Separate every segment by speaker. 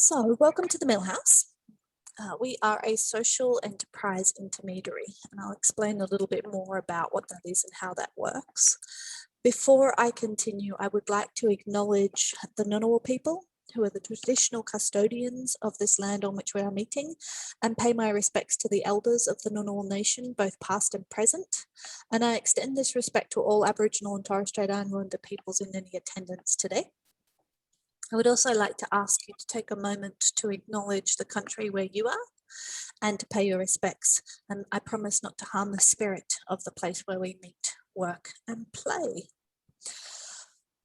Speaker 1: So, welcome to the Millhouse. We are a social enterprise intermediary, and I'll explain a little bit more about what that is and how that works. Before I continue, I would like to acknowledge the Ngunnawal people, who are the traditional custodians of this land on which we are meeting, and pay my respects to the elders of the Ngunnawal Nation, both past and present. And I extend this respect to all Aboriginal and Torres Strait Islander peoples in any attendance today. I would also like to ask you to take a moment to acknowledge the country where you are and to pay your respects. And I promise not to harm the spirit of the place where we meet, work and play.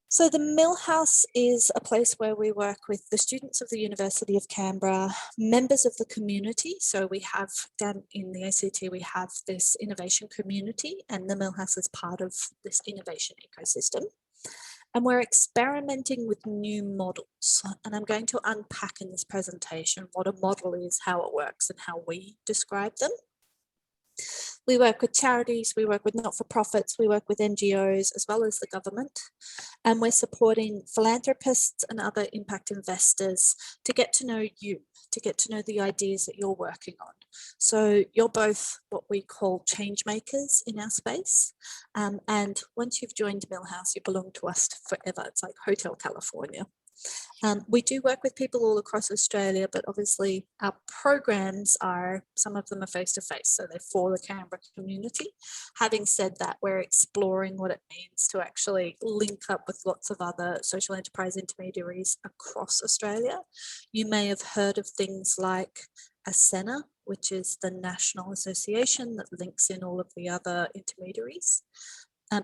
Speaker 1: So the Millhouse is a place where we work with the students of the University of Canberra, members of the community. So we have down in the ACT, we have this innovation community, and the Millhouse is part of this innovation ecosystem. And we're experimenting with new models. And I'm going to unpack in this presentation what a model is, how it works, and how we describe them. We work with charities, we work with not-for-profits, we work with NGOs, as well as the government. And we're supporting philanthropists and other impact investors to get to know you, to get to know the ideas that you're working on. So you're both what we call changemakers in our space. And once you've joined Millhouse, you belong to us forever. It's like Hotel California. We do work with people all across Australia, but obviously our programs are, some of them are face-to-face, so they're for the Canberra community. Having said that, we're exploring what it means to actually link up with lots of other social enterprise intermediaries across Australia. You may have heard of things like ASENA, which is the national association that links in all of the other intermediaries.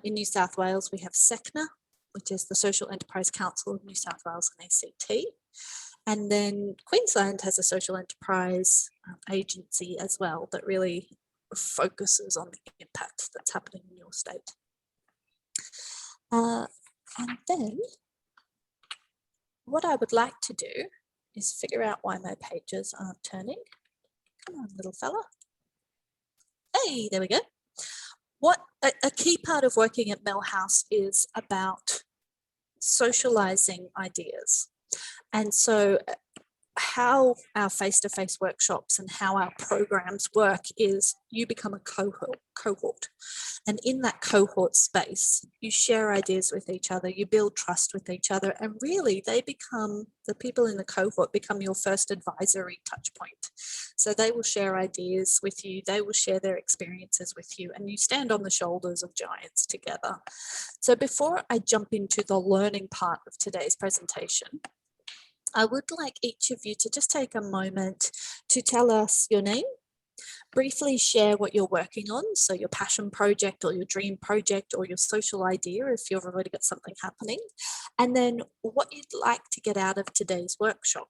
Speaker 1: In New South Wales, we have SECNA, which is the Social Enterprise Council of New South Wales and ACT. And then Queensland has a social enterprise agency as well that really focuses on the impact that's happening in your state. And then what I would like to do is figure out why my pages aren't turning. Come on, little fella. Hey, there we go. What a key part of working at Millhouse is about socializing ideas. And so how our face-to-face workshops and how our programs work is you become a cohort. And in that cohort space, you share ideas with each other, you build trust with each other, and really they become, the people in the cohort become your first advisory touch point. So they will share ideas with you, they will share their experiences with you, and you stand on the shoulders of giants together. So before I jump into the learning part of today's presentation, I would like each of you to just take a moment to tell us your name, briefly share what you're working on, so your passion project or your dream project or your social idea if you've already got something happening, and then what you'd like to get out of today's workshop.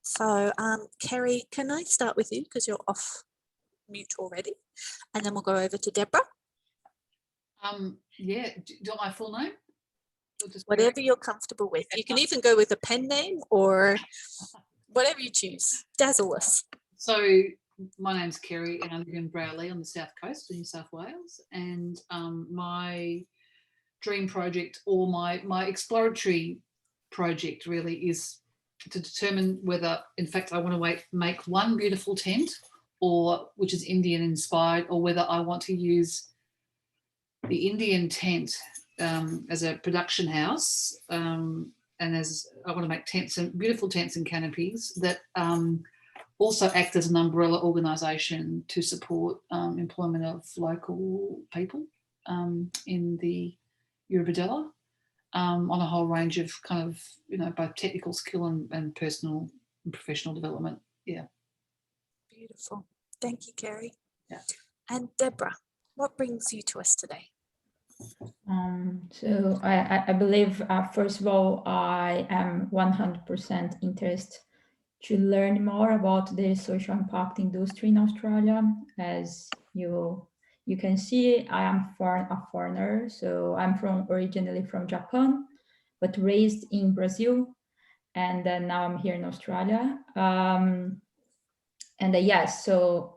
Speaker 1: So Kerry, can I start with you because you're off mute already, and then we'll go over to Deborah.
Speaker 2: Yeah, do you want my full name?
Speaker 1: Whatever you're comfortable with. You can even go with a pen name or whatever you choose. Dazzle us. So
Speaker 2: my name's Kerry and I live in Browley on the south coast of New South Wales, and my dream project, or my exploratory project really, is to determine whether in fact I want to make one beautiful tent, or which is Indian inspired, or whether I want to use the Indian tent as a production house, and as I want to make tents, and beautiful tents and canopies that also act as an umbrella organisation to support employment of local people in the Eurobodalla on a whole range of kind of, you know, both technical skill and personal and professional development. Yeah.
Speaker 1: Beautiful. Thank you, Kerry.
Speaker 2: Yeah.
Speaker 1: And Deborah, what brings you to us today?
Speaker 3: So I believe, first of all, I am 100% interested to learn more about the social impact industry in Australia. As you can see, I am a foreigner, so I'm originally from Japan, but raised in Brazil, and then now I'm here in Australia. Yes, so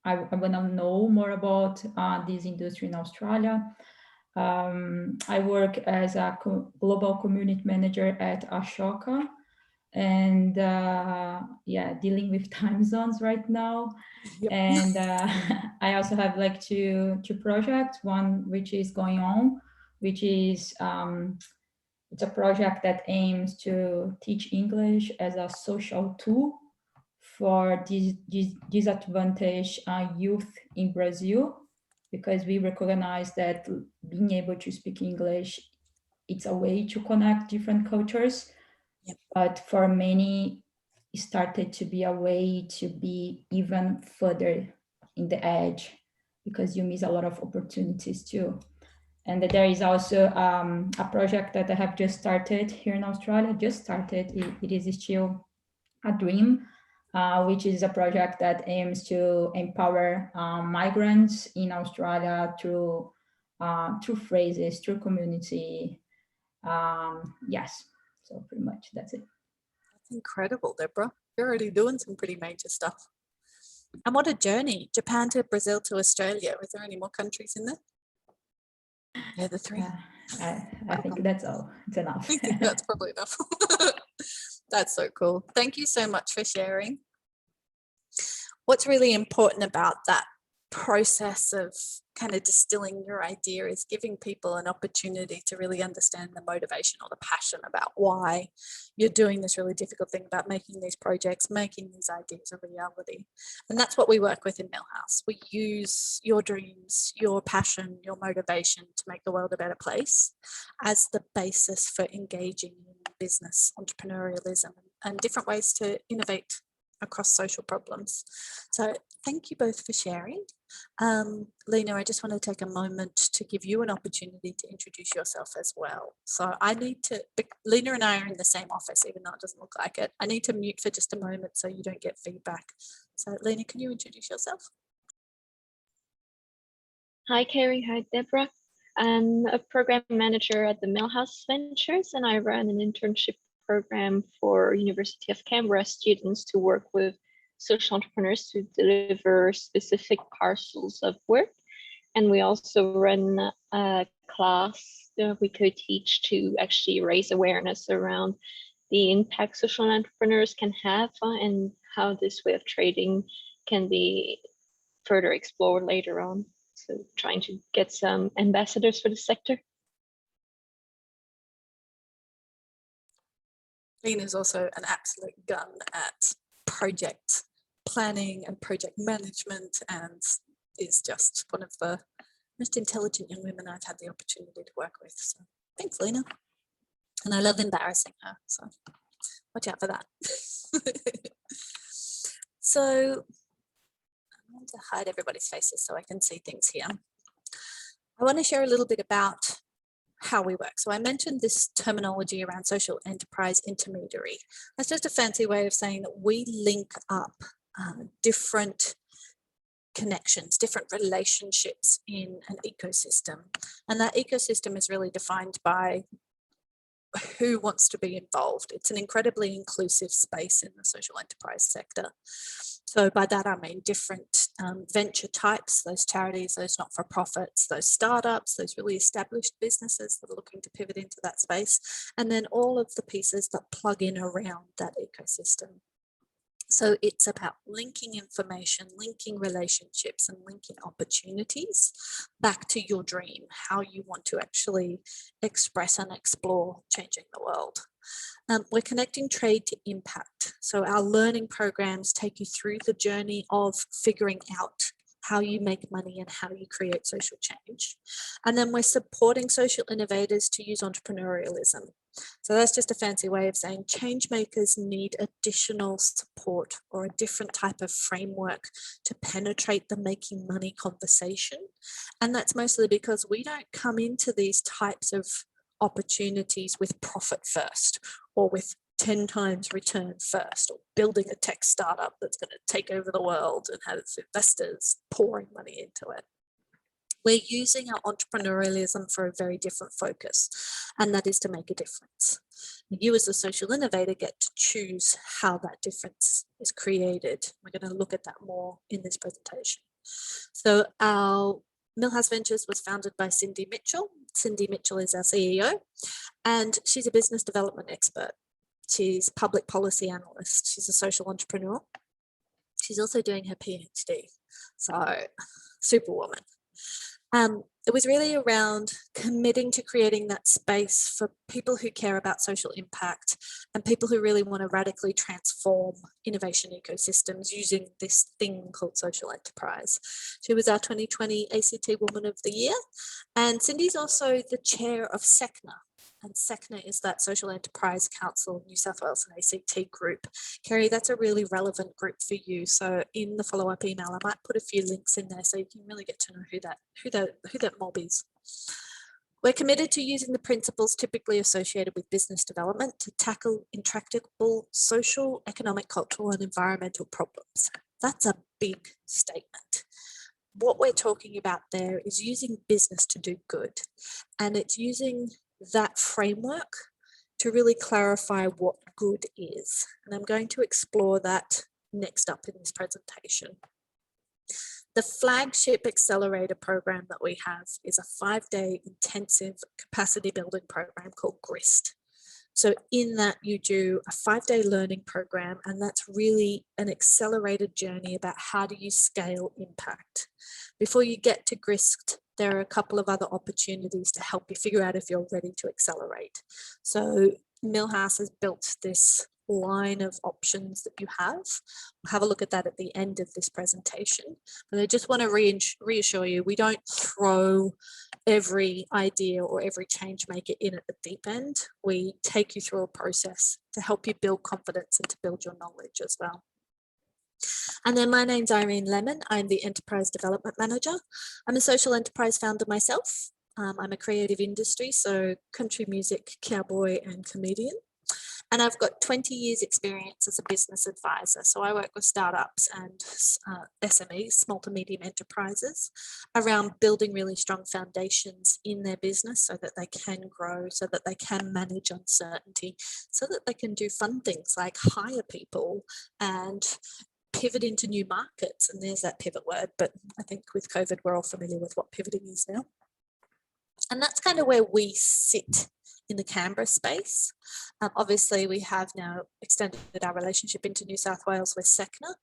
Speaker 3: I want to know more about this industry in Australia. I work as a global community manager at Ashoka, and yeah, dealing with time zones right now.
Speaker 1: Yep.
Speaker 3: And I also have like two projects, one which is going on, which is it's a project that aims to teach English as a social tool for disadvantaged youth in Brazil, because we recognize that being able to speak English, it's a way to connect different cultures.
Speaker 1: Yep.
Speaker 3: But for many, it started to be a way to be even further in the edge, because you miss a lot of opportunities too. And there is also a project that I have just started here in Australia, it is still a dream, which is a project that aims to empower migrants in Australia through phrases, through community. Yes, so pretty much that's it.
Speaker 1: That's incredible, Deborah. You're already doing some pretty major stuff. And what a journey. Japan to Brazil to Australia. Was there any more countries in there? Yeah, the three.
Speaker 3: I think that's all. It's enough.
Speaker 1: I think that's probably enough. That's so cool. Thank you so much for sharing. What's really important about that process of kind of distilling your idea is giving people an opportunity to really understand the motivation or the passion about why you're doing this really difficult thing about making these projects, making these ideas a reality. And that's what we work with in Millhouse. We use your dreams, your passion, your motivation to make the world a better place as the basis for engaging in business, entrepreneurialism, and different ways to innovate across social problems. So thank you both for sharing. Lena, I just want to take a moment to give you an opportunity to introduce yourself as well. So I need to, Lena and I are in the same office, even though it doesn't look like it. I need to mute for just a moment so you don't get feedback. So Lena, can you introduce yourself?
Speaker 4: Hi, Carrie. Hi, Deborah. I'm a program manager at the Millhouse Ventures, and I run an internship program for University of Canberra students to work with social entrepreneurs to deliver specific parcels of work. And we also run a class that we could teach to actually raise awareness around the impact social entrepreneurs can have and how this way of trading can be further explored later on. So trying to get some ambassadors for the sector.
Speaker 1: Lena is also an absolute gun at project planning and project management, and is just one of the most intelligent young women I've had the opportunity to work with. So thanks, Lena. And I love embarrassing her, so watch out for that. So I'm going to hide everybody's faces so I can see things here. I want to share a little bit about how we work. So I mentioned this terminology around social enterprise intermediary. That's just a fancy way of saying that we link up different connections, different relationships in an ecosystem. And that ecosystem is really defined by who wants to be involved. It's an incredibly inclusive space in the social enterprise sector. So by that I mean different venture types, those charities, those not-for-profits, those startups, those really established businesses that are looking to pivot into that space, and then all of the pieces that plug in around that ecosystem. So it's about linking information, linking relationships, and linking opportunities back to your dream, how you want to actually express and explore changing the world. We're connecting trade to impact. So our learning programs take you through the journey of figuring out how you make money and how you create social change. And then we're supporting social innovators to use entrepreneurialism. So that's just a fancy way of saying change makers need additional support or a different type of framework to penetrate the making money conversation. And that's mostly because we don't come into these types of opportunities with profit first, or with 10 times return first, or building a tech startup that's going to take over the world and has investors pouring money into it. We're using our entrepreneurialism for a very different focus, and that is to make a difference. You as a social innovator get to choose how that difference is created. We're going to look at that more in this presentation. So our Millhouse Ventures was founded by Cindy Mitchell. Cindy Mitchell is our CEO, and she's a business development expert. She's public policy analyst. She's a social entrepreneur. She's also doing her PhD. So superwoman. It was really around committing to creating that space for people who care about social impact and people who really want to radically transform innovation ecosystems using this thing called social enterprise. She was our 2020 ACT Woman of the Year. And Cindy's also the chair of SECNA. And SECNA is that Social Enterprise Council, New South Wales and ACT group. Kerry, that's a really relevant group for you. So in the follow-up email, I might put a few links in there so you can really get to know who that mob is. We're committed to using the principles typically associated with business development to tackle intractable social, economic, cultural, and environmental problems. That's a big statement. What we're talking about there is using business to do good, and it's using that framework to really clarify what good is. And I'm going to explore that next up in this presentation. The flagship Accelerator program that we have is a 5-day intensive capacity building program called GRIST. So in that you do a 5-day learning program, and that's really an accelerated journey about how do you scale impact. Before you get to GRIST, there are a couple of other opportunities to help you figure out if you're ready to accelerate. So Millhouse has built this line of options that you have. We'll have a look at that at the end of this presentation. But I just want to reassure you, we don't throw every idea or every change maker in at the deep end. We take you through a process to help you build confidence and to build your knowledge as well. And then my name's Irene Lemon. I'm the Enterprise Development Manager. I'm a social enterprise founder myself. I'm a creative industry, so country music, cowboy and comedian. And I've got 20 years experience as a business advisor. So I work with startups and SMEs, small to medium enterprises, around building really strong foundations in their business so that they can grow, so that they can manage uncertainty, so that they can do fun things like hire people and pivot into new markets. And there's that pivot word, but I think with COVID, we're all familiar with what pivoting is now. And that's kind of where we sit in the Canberra space. Obviously, we have now extended our relationship into New South Wales with SECNA,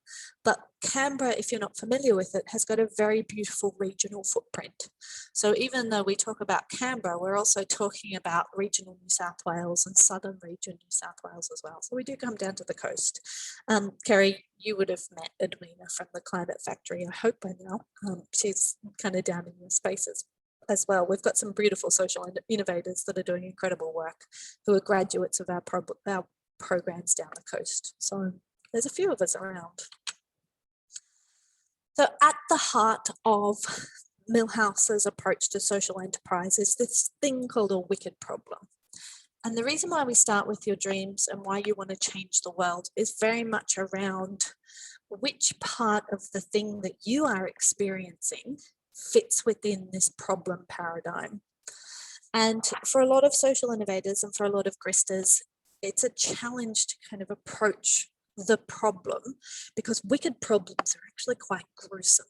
Speaker 1: but Canberra, if you're not familiar with it, has got a very beautiful regional footprint. So even though we talk about Canberra, we're also talking about regional New South Wales and southern region New South Wales as well. So we do come down to the coast. Kerry, you would have met Edwina from the Climate Factory, I hope by now. She's kind of down in your spaces as well. We've got some beautiful social innovators that are doing incredible work who are graduates of our programs down the coast. So there's a few of us around. So at the heart of Millhouse's approach to social enterprise is this thing called a wicked problem. And the reason why we start with your dreams and why you want to change the world is very much around which part of the thing that you are experiencing fits within this problem paradigm. And for a lot of social innovators and for a lot of gristers, it's a challenge to kind of approach the problem because wicked problems are actually quite gruesome.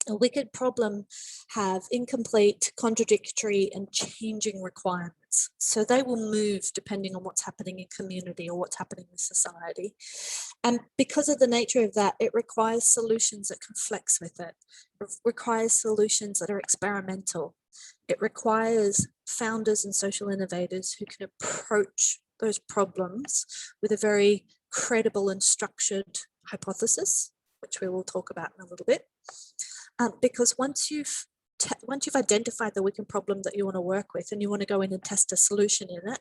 Speaker 1: A wicked problem have incomplete, contradictory and changing requirements. So they will move depending on what's happening in community or what's happening in society. And because of the nature of that, it requires solutions that can flex with it. It requires solutions that are experimental. It requires founders and social innovators who can approach those problems with a very credible and structured hypothesis, which we will talk about in a little bit. Because once you've identified the wicked problem that you want to work with and you want to go in and test a solution in it,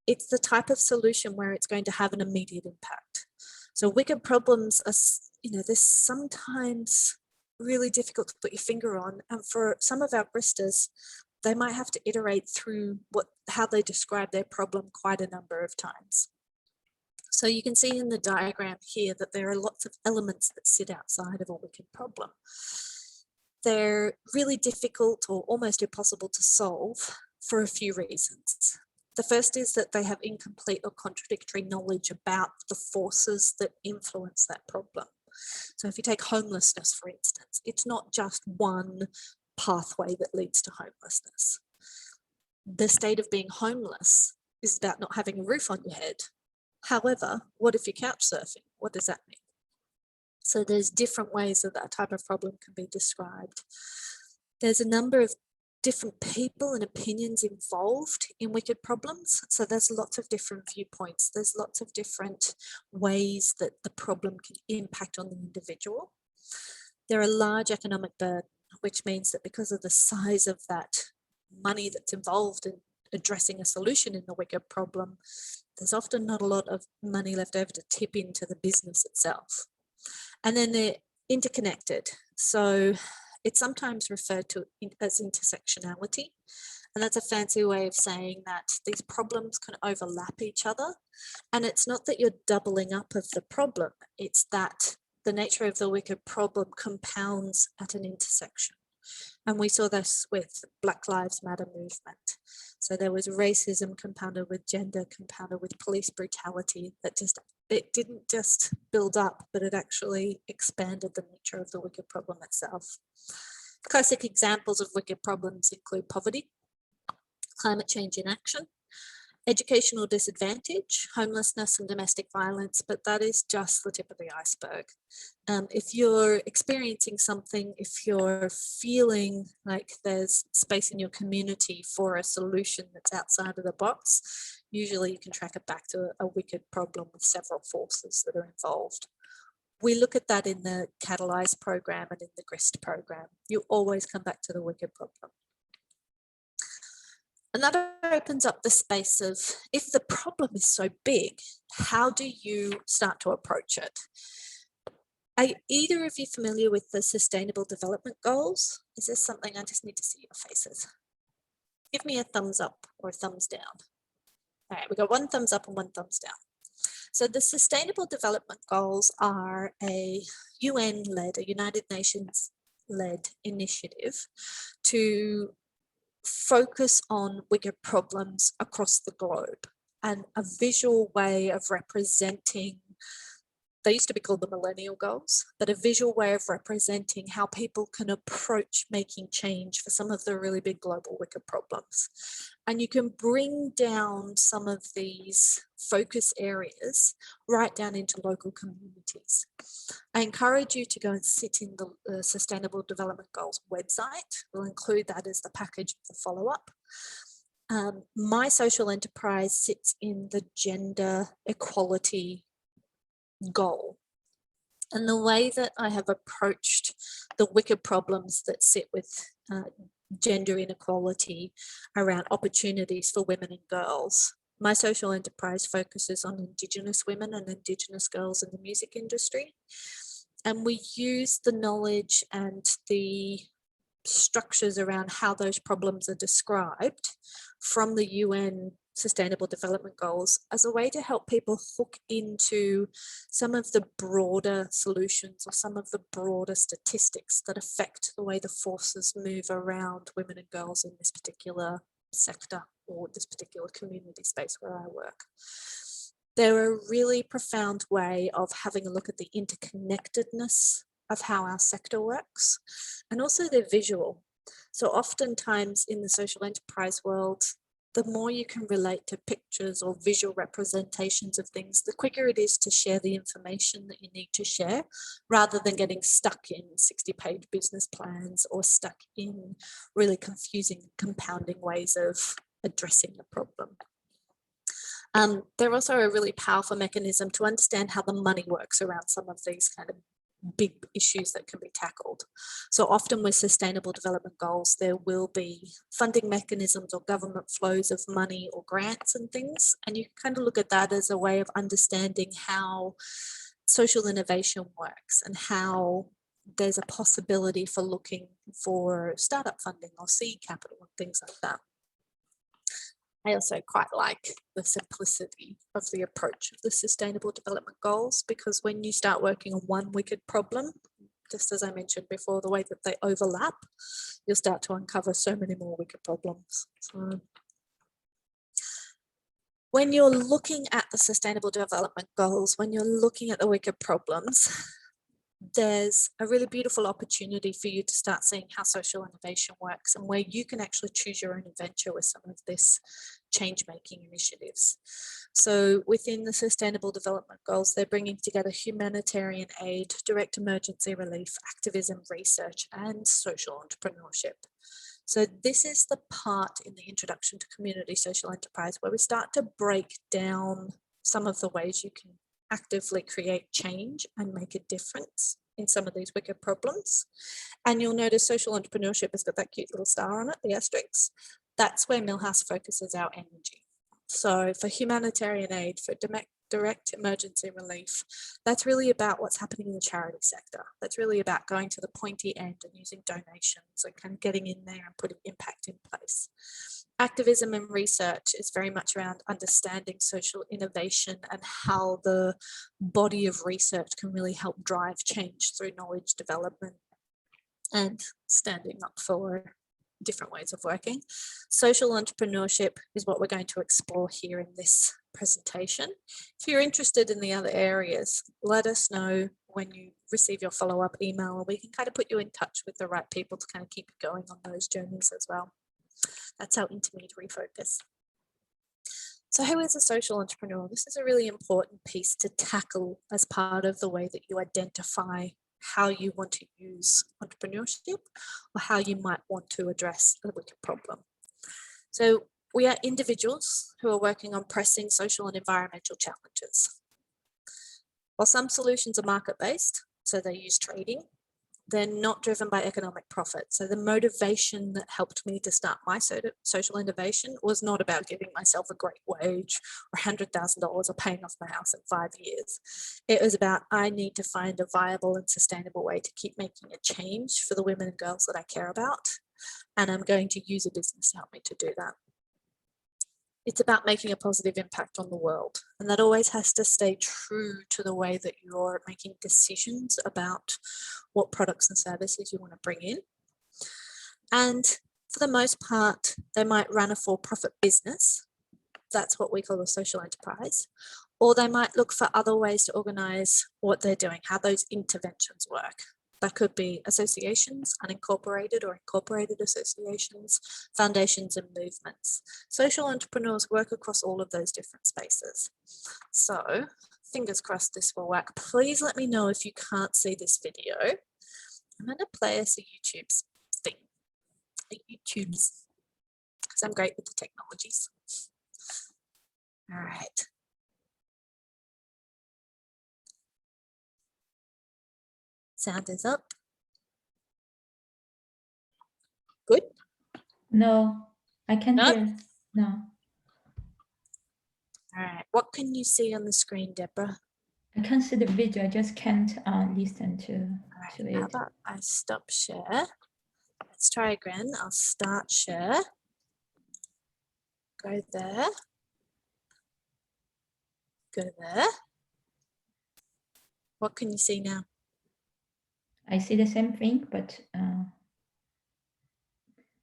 Speaker 1: it's the type of solution where it's going to have an immediate impact. So wicked problems are, they're sometimes really difficult to put your finger on. And for some of our gristers, they might have to iterate through how they describe their problem quite a number of times. So you can see in the diagram here that there are lots of elements that sit outside of a wicked problem. They're really difficult or almost impossible to solve for a few reasons. The first is that they have incomplete or contradictory knowledge about the forces that influence that problem. So if you take homelessness, for instance, it's not just one pathway that leads to homelessness. The state of being homeless is about not having a roof on your head. However, what if you're couch surfing? What does that mean? So there's different ways that that type of problem can be described. There's a number of different people and opinions involved in wicked problems. So there's lots of different viewpoints. There's lots of different ways that the problem can impact on the individual. There are large economic burden, which means that because of the size of that money that's involved in addressing a solution in the wicked problem, there's often not a lot of money left over to tip into the business itself. And then they're interconnected. So it's sometimes referred to as intersectionality. And that's a fancy way of saying that these problems can overlap each other. And it's not that you're doubling up of the problem, it's that the nature of the wicked problem compounds at an intersection. And we saw this with Black Lives Matter movement. So there was racism compounded with gender, compounded with police brutality, that it didn't just build up, but it actually expanded the nature of the wicked problem itself. Classic examples of wicked problems include poverty, climate change inaction, educational disadvantage, homelessness and domestic violence, but that is just the tip of the iceberg. If you're experiencing something, if you're feeling like there's space in your community for a solution that's outside of the box, usually you can track it back to a wicked problem with several forces that are involved. We look at that in the Catalyze program and in the GRIST program. You always come back to the wicked problem. And that opens up the space of, if the problem is so big, how do you start to approach it? Are either of you familiar with the Sustainable Development Goals? Is this something? I just need to see your faces. Give me a thumbs up or a thumbs down. All right, we got one thumbs up and one thumbs down. So the Sustainable Development Goals are a UN-led, a United Nations-led initiative to focus on wicked problems across the globe, and a visual way of representing, they used to be called the Millennial Goals, but a visual way of representing how people can approach making change for some of the really big global wicked problems. And you can bring down some of these focus areas right down into local communities. I encourage you to go and sit in the Sustainable Development Goals website. We'll include that as the package of the follow-up. My social enterprise sits in the gender equality goal. And the way that I have approached the wicked problems that sit with gender inequality around opportunities for women and girls, my social enterprise focuses on Indigenous women and Indigenous girls in the music industry. And we use the knowledge and the structures around how those problems are described from the UN Sustainable Development Goals as a way to help people hook into some of the broader solutions or some of the broader statistics that affect the way the forces move around women and girls in this particular sector or this particular community space where I work. They're a really profound way of having a look at the interconnectedness of how our sector works, and also they're visual. So oftentimes in the social enterprise world, the more you can relate to pictures or visual representations of things, the quicker it is to share the information that you need to share, rather than getting stuck in 60-page business plans or stuck in really confusing, compounding ways of addressing the problem. They're also a really powerful mechanism to understand how the money works around some of these kind of big issues that can be tackled. So often with Sustainable Development Goals, there will be funding mechanisms or government flows of money or grants and things. And you can kind of look at that as a way of understanding how social innovation works and how there's a possibility for looking for startup funding or seed capital and things like that. I also quite like the simplicity of the approach of the Sustainable Development Goals, because when you start working on one wicked problem, just as I mentioned before, the way that they overlap, you'll start to uncover so many more wicked problems. So when you're looking at the Sustainable Development Goals, when you're looking at the wicked problems, there's a really beautiful opportunity for you to start seeing how social innovation works and where you can actually choose your own adventure with some of this change-making initiatives. So within the Sustainable Development Goals, they're bringing together humanitarian aid, direct emergency relief, activism, research, and social entrepreneurship. So this is the part in the Introduction to Community Social Enterprise where we start to break down some of the ways you can actively create change and make a difference in some of these wicked problems. And you'll notice social entrepreneurship has got that cute little star on it, the asterisk. That's where Millhouse focuses our energy. So for humanitarian aid, for direct emergency relief, that's really about what's happening in the charity sector. That's really about going to the pointy end and using donations and kind of getting in there and putting impact in place. Activism and research is very much around understanding social innovation and how the body of research can really help drive change through knowledge development and standing up for different ways of working. Social entrepreneurship is what we're going to explore here in this presentation. If you're interested in the other areas, let us know when you receive your follow-up email and we can kind of put you in touch with the right people to kind of keep you going on those journeys as well. That's our intermediary focus. So who is a social entrepreneur? This is a really important piece to tackle as part of the way that you identify how you want to use entrepreneurship or how you might want to address a wicked problem. So we are individuals who are working on pressing social and environmental challenges. While some solutions are market-based, so they use trading, they're not driven by economic profit. So the motivation that helped me to start my social innovation was not about giving myself a great wage or $100,000 or paying off my house in 5 years. It was about, I need to find a viable and sustainable way to keep making a change for the women and girls that I care about. And I'm going to use a business to help me to do that. It's about making a positive impact on the world. And that always has to stay true to the way that you're making decisions about what products and services you want to bring in. And for the most part, they might run a for-profit business. That's what we call a social enterprise. Or they might look for other ways to organize what they're doing, how those interventions work. That could be associations, unincorporated or incorporated associations, foundations and movements. Social entrepreneurs work across all of those different spaces. So fingers crossed this will work. Please let me know if you can't see this video. I'm going to play us a YouTube's thing. because I'm great with the technologies. All right. Sound is up. Good?
Speaker 3: No, I can't
Speaker 1: No?
Speaker 3: hear. No.
Speaker 1: All right. What can you see on the screen, Deborah?
Speaker 3: I can see the video. I just can't listen to
Speaker 1: All right. How
Speaker 3: it.
Speaker 1: about I stop share? Let's try again. I'll start share. Go there. Go there. What can you see now?
Speaker 3: I see the same thing, but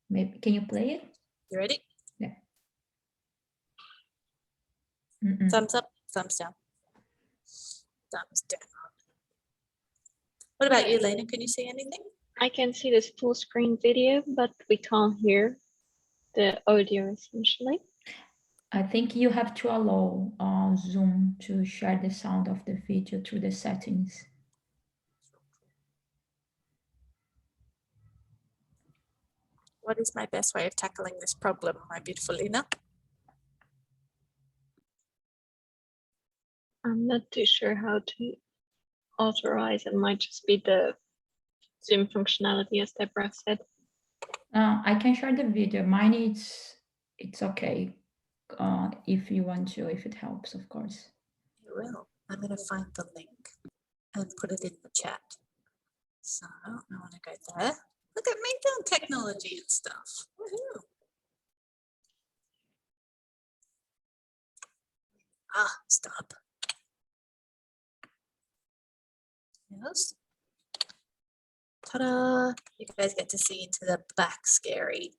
Speaker 3: maybe can you play it?
Speaker 1: You ready?
Speaker 3: Yeah.
Speaker 1: Thumbs up, thumbs down. Thumbs down. What about you, Lena? Can you see anything?
Speaker 4: I can see this full screen video, but we can't hear the audio essentially.
Speaker 3: I think you have to allow Zoom to share the sound of the video through the settings.
Speaker 1: What is my best way of tackling this problem, my beautiful Lena?
Speaker 4: I'm not too sure how to authorize. It might just be the Zoom functionality, as Deborah said.
Speaker 3: I can share the video. Mine it's okay if you want to, if it helps, of course.
Speaker 1: You will. I'm going to find the link and put it in the chat. So I want to go there. Look at me doing technology and stuff. Woohoo. Ah, stop. Yes. Ta-da! You guys get to see into the back scary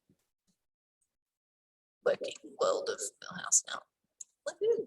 Speaker 1: working world of Millhouse now. Woohoo!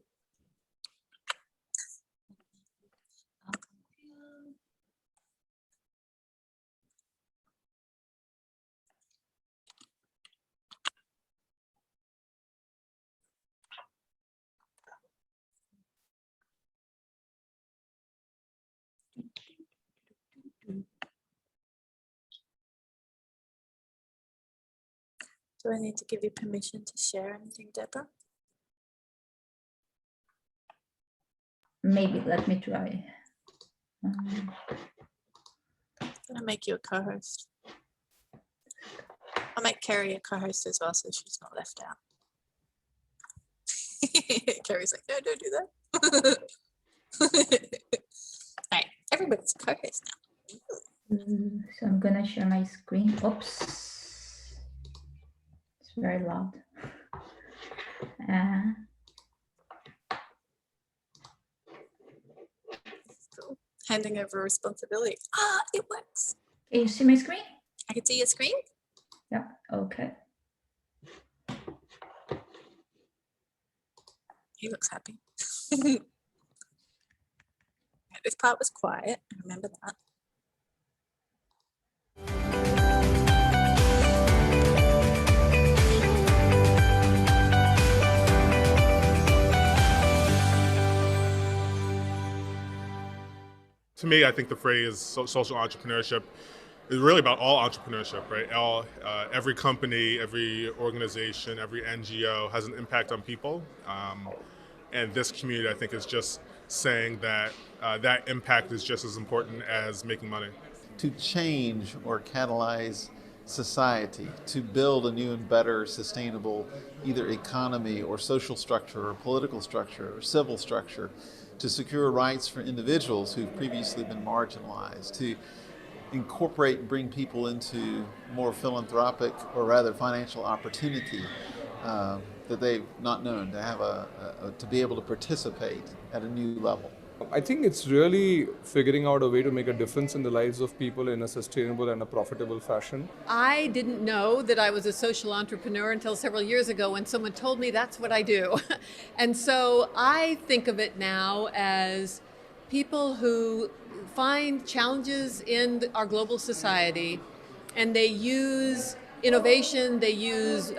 Speaker 1: Do I need to give you permission to share anything, Deborah?
Speaker 3: Maybe, let me try.
Speaker 1: I'm going to make you a co-host. I'll make Kerry a co-host as well, so she's not left out. Kerry's like, no, don't do that. All right, everybody's a co-host now.
Speaker 3: So I'm gonna share my screen. Oops, it's very loud.
Speaker 1: Cool. Handing over responsibility. Ah, it works.
Speaker 3: Can you see my screen?
Speaker 1: I can see your screen.
Speaker 3: Yeah, okay.
Speaker 1: He looks happy. This part was quiet. I remember that.
Speaker 5: To me, I think the phrase social entrepreneurship is really about all entrepreneurship, right? Every company, every organization, every NGO has an impact on people. And this community, I think, is just saying that that impact is just as important as making money.
Speaker 6: To change or catalyze society, to build a new and better sustainable either economy or social structure or political structure or civil structure, to secure rights for individuals who've previously been marginalized, to incorporate and bring people into more philanthropic or rather financial opportunity that they've not known, to have to be able to participate at a new level.
Speaker 7: I think it's really figuring out a way to make a difference in the lives of people in a sustainable and a profitable fashion.
Speaker 8: I didn't know that I was a social entrepreneur until several years ago when someone told me that's what I do. And so I think of it now as people who find challenges in our global society and they use innovation, they use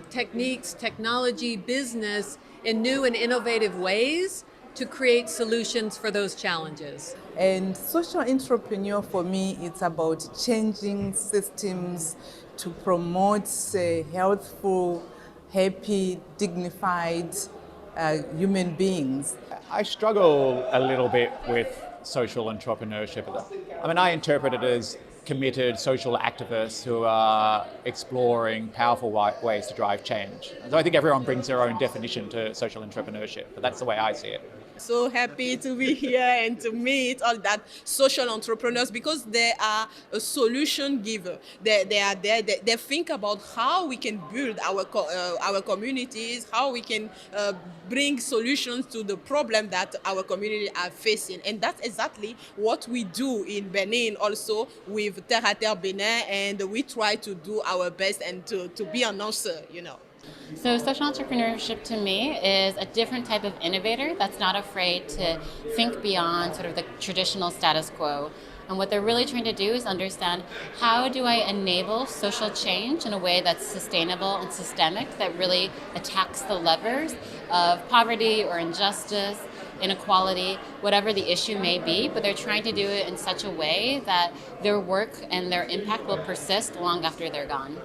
Speaker 8: techniques, technology, business in new and innovative ways to create solutions for those challenges.
Speaker 9: And social entrepreneur for me, it's about changing systems to promote healthful, happy, dignified human beings.
Speaker 10: I struggle a little bit with social entrepreneurship. I mean, I interpret it as committed social activists who are exploring powerful ways to drive change. So I think everyone brings their own definition to social entrepreneurship, but that's the way I see it.
Speaker 11: So happy to be here and to meet all that social entrepreneurs because they are a solution giver. They are there. They think about how we can build our communities, how we can bring solutions to the problem that our community are facing, and that's exactly what we do in Benin also with Terre à Terre Benin, and we try to do our best and to be an answer, you know.
Speaker 12: So social entrepreneurship to me is a different type of innovator that's not afraid to think beyond sort of the traditional status quo. And what they're really trying to do is understand, how do I enable social change in a way that's sustainable and systemic, that really attacks the levers of poverty or injustice, inequality, whatever the issue may be, but they're trying to do it in such a way that their work and their impact will persist long after they're gone.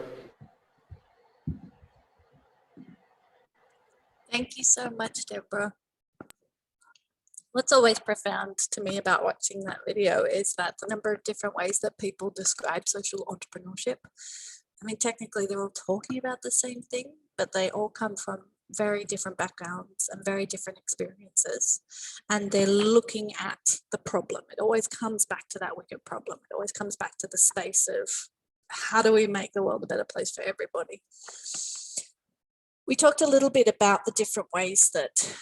Speaker 1: Thank you so much, Deborah. What's always profound to me about watching that video is that the number of different ways that people describe social entrepreneurship. I mean, technically they're all talking about the same thing, but they all come from very different backgrounds and very different experiences. And they're looking at the problem. It always comes back to that wicked problem. It always comes back to the space of how do we make the world a better place for everybody? We talked a little bit about the different ways that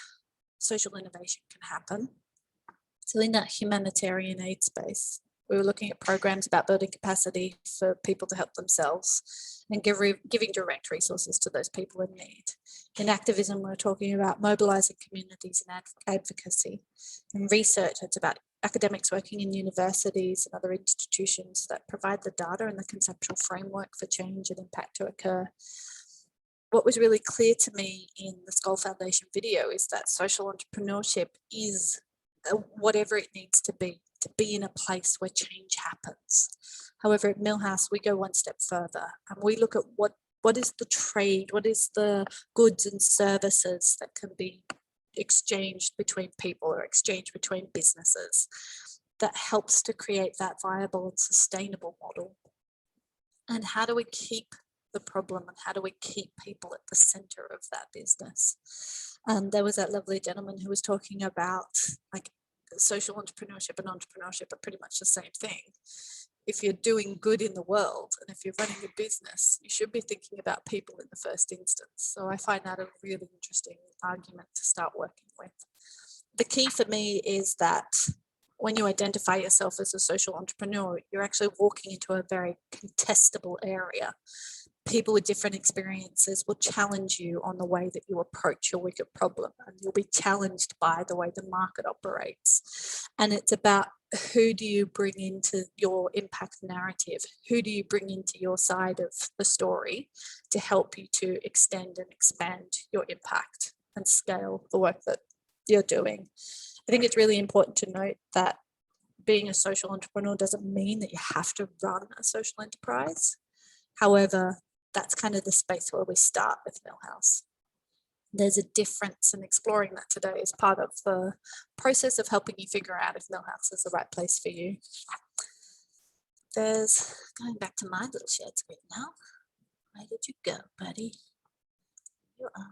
Speaker 1: social innovation can happen. So in that humanitarian aid space, we were looking at programs about building capacity for people to help themselves and giving direct resources to those people in need. In activism, we're talking about mobilizing communities and advocacy. In research, it's about academics working in universities and other institutions that provide the data and the conceptual framework for change and impact to occur. What was really clear to me in the Skoll Foundation video is that social entrepreneurship is whatever it needs to be in a place where change happens. However, at Millhouse, we go one step further and we look at what What is the trade? What is the goods and services that can be exchanged between people or exchanged between businesses that helps to create that viable and sustainable model? And how do we keep the problem, and how do we keep people at the center of that business? There was that lovely gentleman who was talking about like social entrepreneurship and entrepreneurship are pretty much the same thing. If you're doing good in the world and if you're running a business, you should be thinking about people in the first instance. So I find that a really interesting argument to start working with. The key for me is that when you identify yourself as a social entrepreneur, you're actually walking into a very contestable area. People with different experiences will challenge you on the way that you approach your wicked problem, and you'll be challenged by the way the market operates. And it's about who do you bring into your impact narrative? Who do you bring into your side of the story to help you to extend and expand your impact and scale the work that you're doing? I think it's really important to note that being a social entrepreneur doesn't mean that you have to run a social enterprise. However, that's kind of the space where we start with Millhouse. There's a difference, and exploring that today is part of the process of helping you figure out if Millhouse is the right place for you. There's, going back to my little shared screen now. Where did you go, buddy? You are.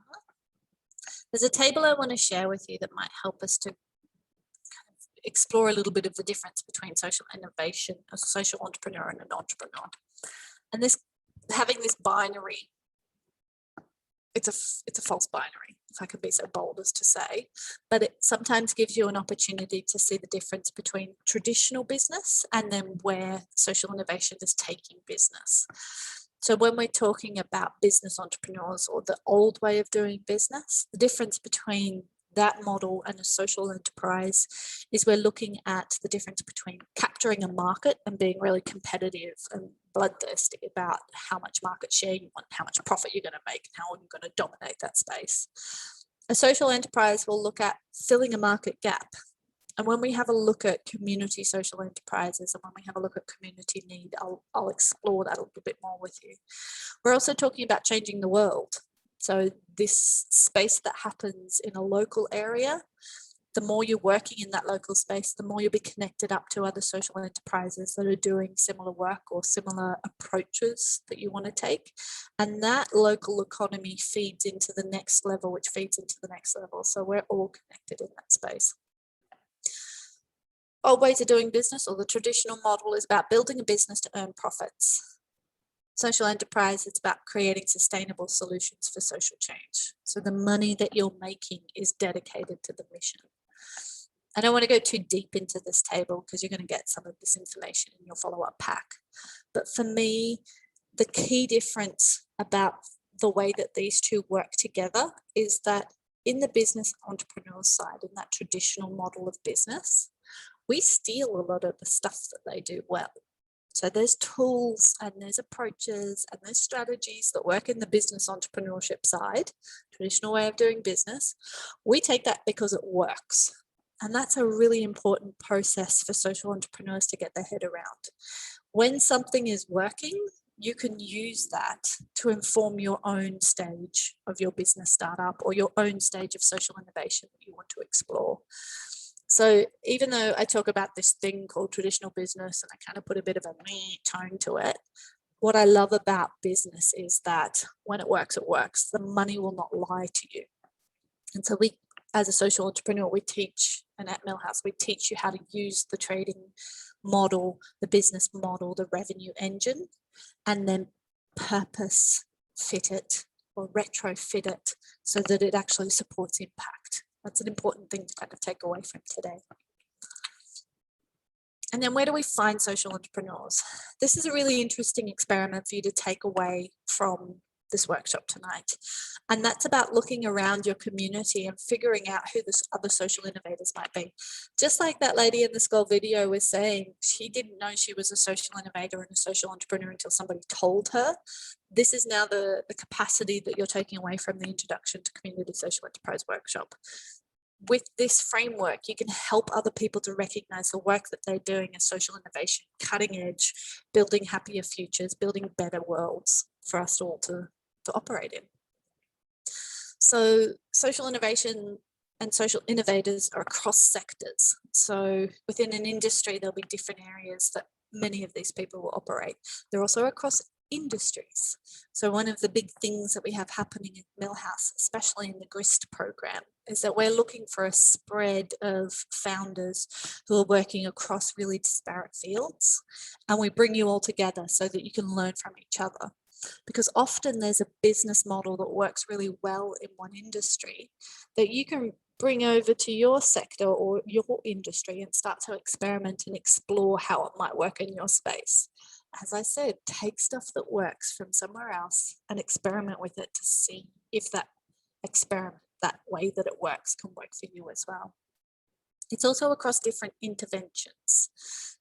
Speaker 1: There's a table I want to share with you that might help us to kind of explore a little bit of the difference between social innovation, a social entrepreneur, and an entrepreneur. And this, having this binary, it's a false binary, if I could be so bold as to say, but it sometimes gives you an opportunity to see the difference between traditional business and then where social innovation is taking business. So when we're talking about business entrepreneurs or the old way of doing business, the difference between that model and a social enterprise is we're looking at the difference between capturing a market and being really competitive and bloodthirsty about how much market share you want, how much profit you're going to make, and how you're going to dominate that space. A social enterprise will look at filling a market gap. And when we have a look at community social enterprises and when we have a look at community need, I'll explore that a little bit more with you. We're also talking about changing the world. So this space that happens in a local area, the more you're working in that local space, the more you'll be connected up to other social enterprises that are doing similar work or similar approaches that you want to take. And that local economy feeds into the next level, which feeds into the next level. So we're all connected in that space. Old ways of doing business, or the traditional model, is about building a business to earn profits. Social enterprise, it's about creating sustainable solutions for social change. So the money that you're making is dedicated to the mission. I don't want to go too deep into this table because you're going to get some of this information in your follow-up pack. But for me, the key difference about the way that these two work together is that in the business entrepreneur side, in that traditional model of business, we steal a lot of the stuff that they do well. So there's tools and there's approaches and there's strategies that work in the business entrepreneurship side, traditional way of doing business. We take that because it works. And that's a really important process for social entrepreneurs to get their head around. When something is working, you can use that to inform your own stage of your business startup or your own stage of social innovation that you want to explore. So even though I talk about this thing called traditional business and I kind of put a bit of a meh tone to it, what I love about business is that when it works, it works. The money will not lie to you. And so we, as a social entrepreneur, we teach, and at Millhouse, we teach you how to use the trading model, the business model, the revenue engine, and then purpose fit it or retrofit it so that it actually supports impact. That's an important thing to kind of take away from today. And then where do we find social entrepreneurs? This is a really interesting experiment for you to take away from this workshop tonight. And that's about looking around your community and figuring out who the other social innovators might be. Just like that lady in the Skull video was saying, she didn't know she was a social innovator and a social entrepreneur until somebody told her. This is now the capacity that you're taking away from the Introduction to Community Social Enterprise workshop. With this framework, you can help other people to recognize the work that they're doing as social innovation, cutting edge, building happier futures, building better worlds for us all to to operate in. So social innovation and social innovators are across sectors. So within an industry, there'll be different areas that many of these people will operate. They're also across industries. So one of the big things that we have happening at Millhouse, especially in the GRIST program, is that we're looking for a spread of founders who are working across really disparate fields. And we bring you all together so that you can learn from each other. Because often there's a business model that works really well in one industry that you can bring over to your sector or your industry and start to experiment and explore how it might work in your space. As I said, take stuff that works from somewhere else and experiment with it to see if that experiment, that way that it works, can work for you as well. It's also across different interventions.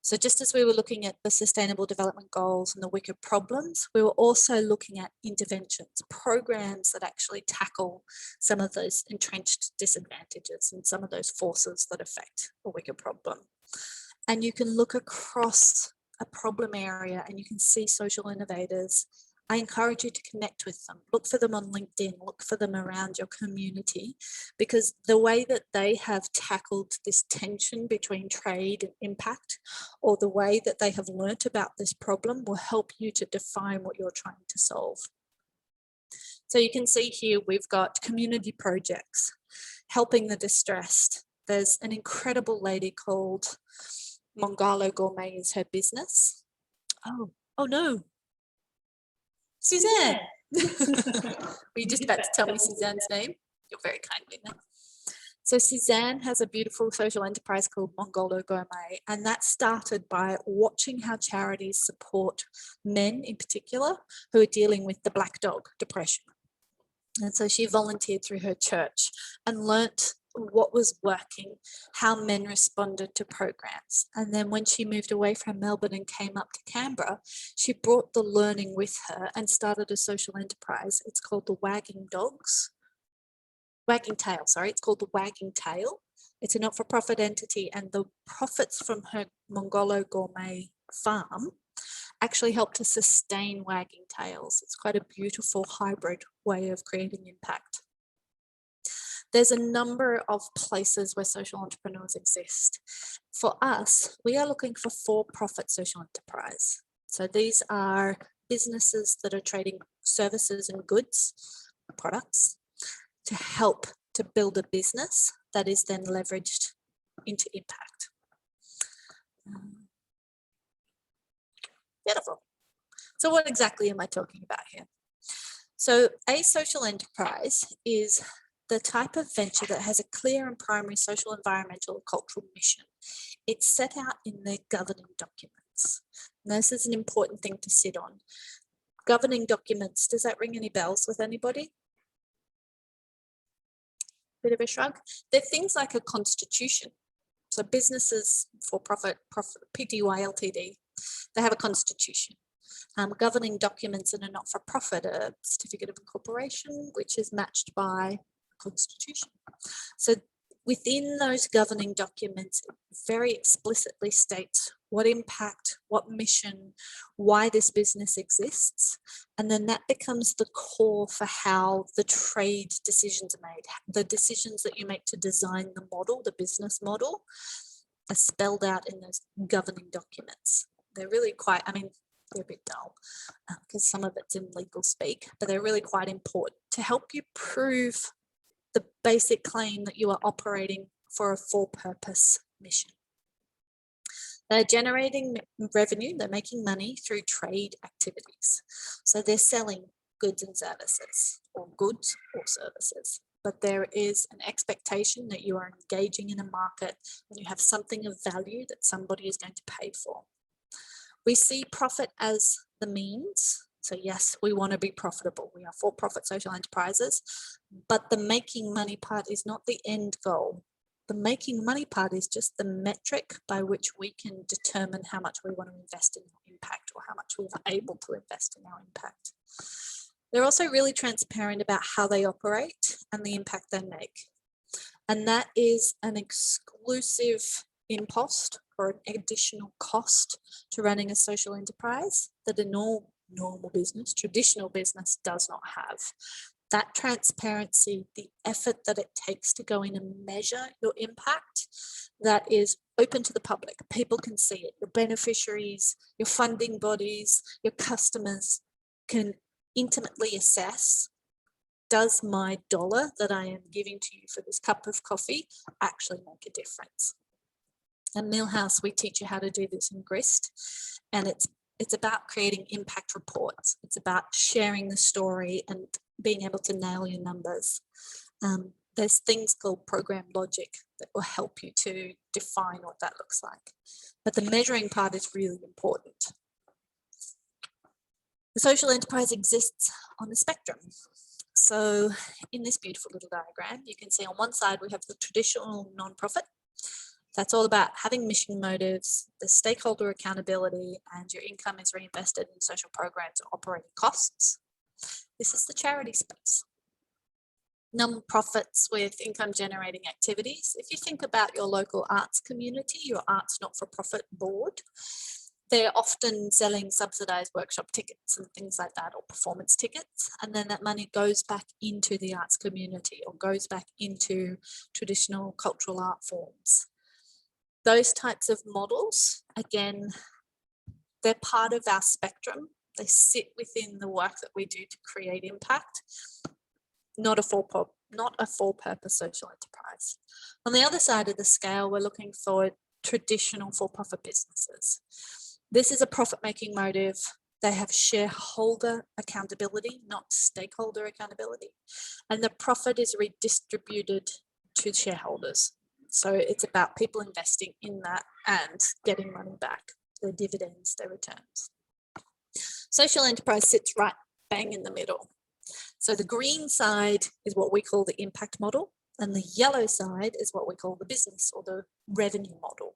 Speaker 1: So just as we were looking at the Sustainable Development Goals and the wicked problems, we were also looking at interventions, programs that actually tackle some of those entrenched disadvantages and some of those forces that affect a wicked problem. And you can look across a problem area and you can see social innovators. I encourage you to connect with them. Look for them on LinkedIn, look for them around your community, because the way that they have tackled this tension between trade and impact, or the way that they have learnt about this problem, will help you to define what you're trying to solve. So you can see here, we've got community projects, helping the distressed. There's an incredible lady called Mongalo Gourmet is her business. Oh no. Suzanne. Were you just about to tell me Suzanne's name? You're very kind, Lena. So Suzanne has a beautiful social enterprise called Mongolo Gourmet, and that started by watching how charities support men in particular who are dealing with the black dog depression. And so she volunteered through her church and learnt what was working, how men responded to programs. And then when she moved away from Melbourne and came up to Canberra, she brought the learning with her and started a social enterprise. It's called the Wagging Tail, it's called the Wagging Tail. It's a not-for-profit entity, and the profits from her Mongolo Gourmet farm actually help to sustain Wagging Tails. It's quite a beautiful hybrid way of creating impact. There's a number of places where social entrepreneurs exist. For us, we are looking for for-profit social enterprise. So these are businesses that are trading services and goods, products, to help to build a business that is then leveraged into impact. Beautiful. So what exactly am I talking about here? So a social enterprise is the type of venture that has a clear and primary social, environmental, or cultural mission. It's set out in their governing documents. And this is an important thing to sit on. Governing documents, does that ring any bells with anybody? Bit of a shrug. They're things like a constitution. So businesses for profit, PTY Ltd, they have a constitution. Governing documents in a not-for-profit, a certificate of incorporation, which is matched by constitution. So within those governing documents, it very explicitly states what impact, what mission, why this business exists. And then that becomes the core for how the trade decisions are made. The decisions that you make to design the model, the business model, are spelled out in those governing documents. They're really quite, I mean, they're a bit dull because some of it's in legal speak, but they're really quite important to help you prove the basic claim that you are operating for a for-purpose mission. They're generating revenue, they're making money through trade activities. So they're selling goods and services, or goods or services. But there is an expectation that you are engaging in a market and you have something of value that somebody is going to pay for. We see profit as the means. So yes, we want to be profitable. We are for-profit social enterprises, but the making money part is not the end goal. The making money part is just the metric by which we can determine how much we want to invest in our impact, or how much we are able to invest in our impact. They're also really transparent about how they operate and the impact they make. And that is an exclusive impost or an additional cost to running a social enterprise that in all normal business, traditional business does not have. That transparency, the effort that it takes to go in and measure your impact, that is open to the public. People can see it. Your beneficiaries, your funding bodies, your customers can intimately assess, does my dollar that I am giving to you for this cup of coffee actually make a difference? At Millhouse, we teach you how to do this in Grist, and it's about creating impact reports. It's about sharing the story and being able to nail your numbers. There's things called program logic that will help you to define what that looks like. But the measuring part is really important. The social enterprise exists on the spectrum. So in this beautiful little diagram, you can see on one side we have the traditional nonprofit. That's all about having mission motives, the stakeholder accountability, and your income is reinvested in social programs and operating costs. This is the charity space. Non-profits with income generating activities. If you think about your local arts community, your arts not-for-profit board, they're often selling subsidized workshop tickets and things like that, or performance tickets. And then that money goes back into the arts community or goes back into traditional cultural art forms. Those types of models, again, they're part of our spectrum. They sit within the work that we do to create impact, not a for-purpose social enterprise. On the other side of the scale, we're looking for traditional for-profit businesses. This is a profit-making motive. They have shareholder accountability, not stakeholder accountability. And the profit is redistributed to shareholders. So it's about people investing in that and getting money back, their dividends, their returns. Social enterprise sits right bang in the middle. So the green side is what we call the impact model, and the yellow side is what we call the business or the revenue model.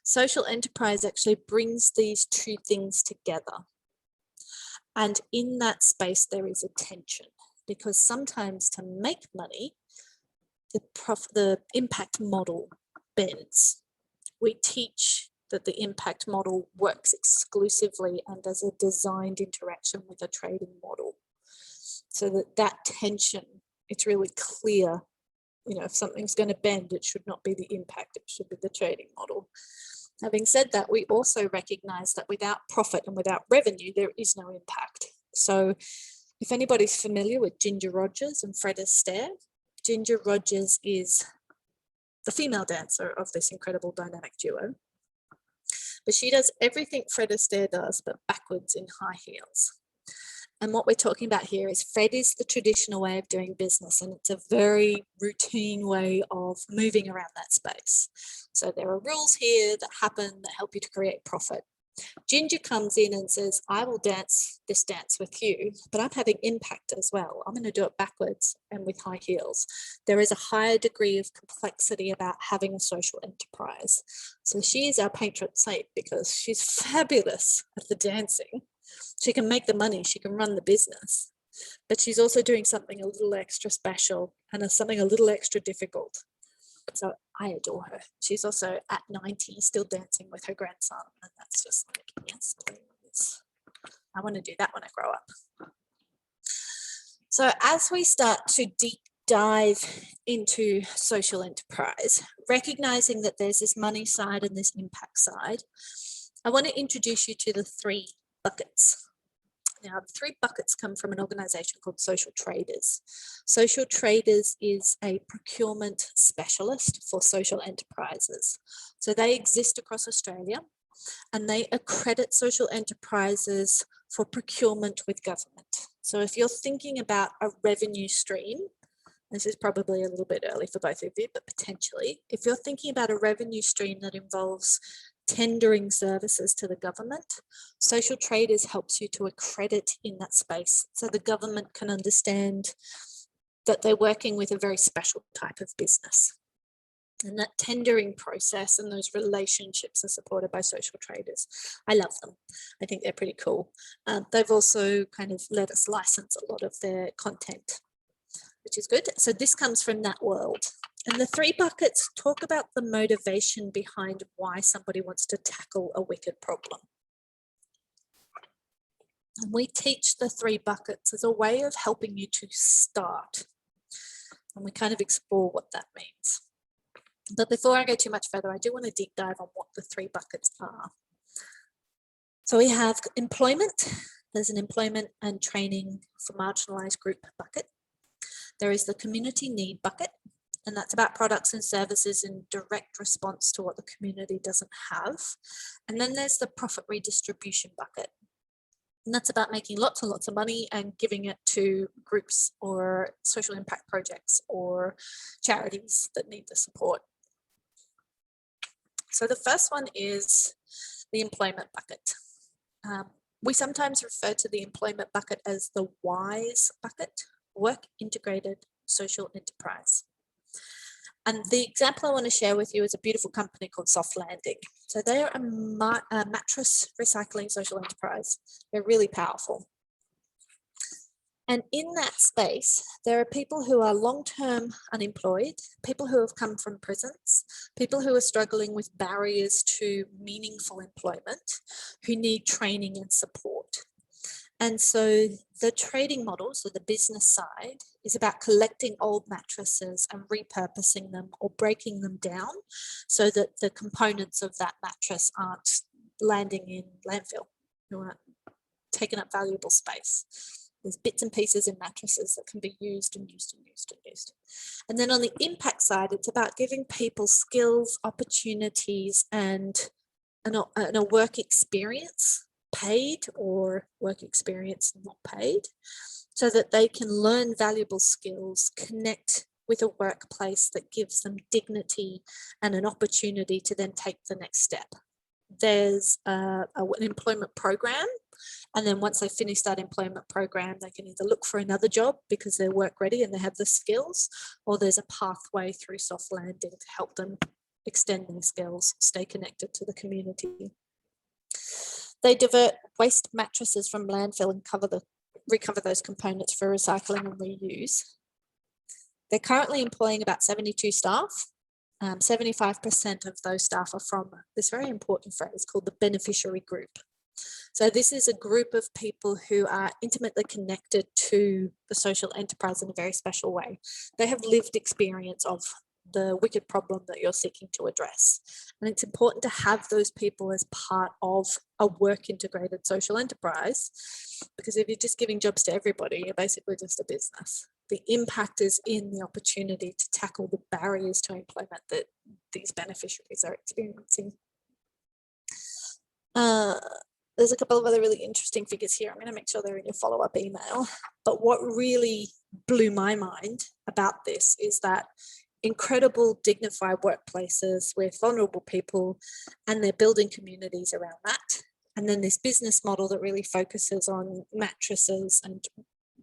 Speaker 1: Social enterprise actually brings these two things together. And in that space, there is a tension, because sometimes to make money, the impact model bends. We teach that the impact model works exclusively and as a designed interaction with a trading model. So that tension, it's really clear, you know, if something's going to bend, it should not be the impact, it should be the trading model. Having said that, we also recognize that without profit and without revenue, there is no impact. So if anybody's familiar with Ginger Rogers and Fred Astaire, Ginger Rogers is the female dancer of this incredible dynamic duo. But she does everything Fred Astaire does, but backwards in high heels. And what we're talking about here is Fred is the traditional way of doing business, and it's a very routine way of moving around that space. So there are rules here that happen that help you to create profit. Ginger comes in and says, I will dance this dance with you, but I'm having impact as well. I'm going to do it backwards and with high heels. There is a higher degree of complexity about having a social enterprise. So she is our patron saint because she's fabulous at the dancing. She can make the money, she can run the business, but she's also doing something a little extra special and something a little extra difficult. So I adore her. She's also at 90 still dancing with her grandson, and that's just like, yes, please. I want to do that when I grow up. So as we start to deep dive into social enterprise, recognizing that there's this money side and this impact side, I want to introduce you to the three buckets. Now, the three buckets come from an organization called Social Traders. Social Traders is a procurement specialist for social enterprises. So they exist across Australia, and they accredit social enterprises for procurement with government. So if you're thinking about a revenue stream, this is probably a little bit early for both of you, but potentially, if you're thinking about a revenue stream that involves tendering services to the government, Social Traders helps you to accredit in that space so the government can understand that they're working with a very special type of business. And that tendering process and those relationships are supported by Social Traders. I love them. I think they're pretty cool. They've also kind of let us license a lot of their content, which is good. So this comes from that world. And the three buckets talk about the motivation behind why somebody wants to tackle a wicked problem. And we teach the 3 buckets as a way of helping you to start. And we kind of explore what that means. But before I go too much further, I do want to deep dive on what the 3 buckets are. So we have employment. There's an employment and training for marginalised group bucket. There is the community need bucket, and that's about products and services in direct response to what the community doesn't have. And then there's the profit redistribution bucket. And that's about making lots and lots of money and giving it to groups or social impact projects or charities that need the support. So the first one is the employment bucket. We sometimes refer to the employment bucket as the WISE bucket, work integrated social enterprise. And the example I want to share with you is a beautiful company called Soft Landing. So they're a mattress recycling social enterprise. They're really powerful. And in that space, there are people who are long-term unemployed, people who have come from prisons, people who are struggling with barriers to meaningful employment, who need training and support. And so the trading model, so the business side, is about collecting old mattresses and repurposing them or breaking them down so that the components of that mattress aren't landing in landfill, who aren't taking up valuable space. There's bits and pieces in mattresses that can be used and used and used and used. And then on the impact side, it's about giving people skills, opportunities, and a work experience, paid or work experience not paid, so that they can learn valuable skills, connect with a workplace that gives them dignity and an opportunity to then take the next step. There's an employment program, and then once they finish that employment program, they can either look for another job because they're work ready and they have the skills, or there's a pathway through Soft Landing to help them extend their skills, stay connected to the community. They divert waste mattresses from landfill and recover those components for recycling and reuse. They're currently employing about 72 staff. 75% of those staff are from this very important phrase called the beneficiary group. So this is a group of people who are intimately connected to the social enterprise in a very special way. They have lived experience of the wicked problem that you're seeking to address. And it's important to have those people as part of a work integrated social enterprise, because if you're just giving jobs to everybody, you're basically just a business. The impact is in the opportunity to tackle the barriers to employment that these beneficiaries are experiencing. There's a couple of other really interesting figures here. I'm going to make sure they're in your follow-up email. But what really blew my mind about this is that incredible dignified workplaces with vulnerable people, and they're building communities around that. And then this business model that really focuses on mattresses and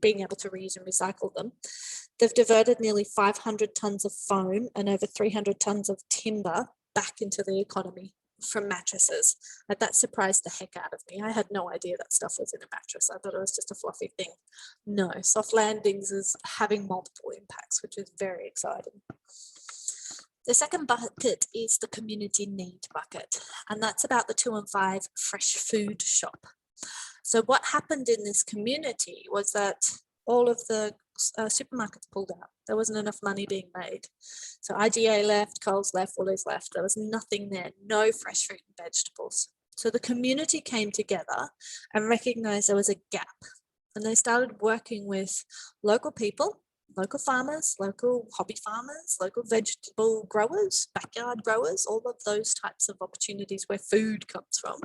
Speaker 1: being able to reuse and recycle them. They've diverted nearly 500 tons of foam and over 300 tons of timber back into the economy from mattresses. And that surprised the heck out of me. I had no idea that stuff was in a mattress. I thought it was just a fluffy thing. No, Soft Landings is having multiple impacts, which is very exciting. The second bucket is the community need bucket, and that's about the 2 and 5 fresh food shop. So what happened in this community was that all of the supermarkets pulled out. There wasn't enough money being made. So IGA left, Coles left, Woolies left. There was nothing there, no fresh fruit and vegetables. So the community came together and recognized there was a gap. And they started working with local people, local farmers, local hobby farmers, local vegetable growers, backyard growers, all of those types of opportunities where food comes from.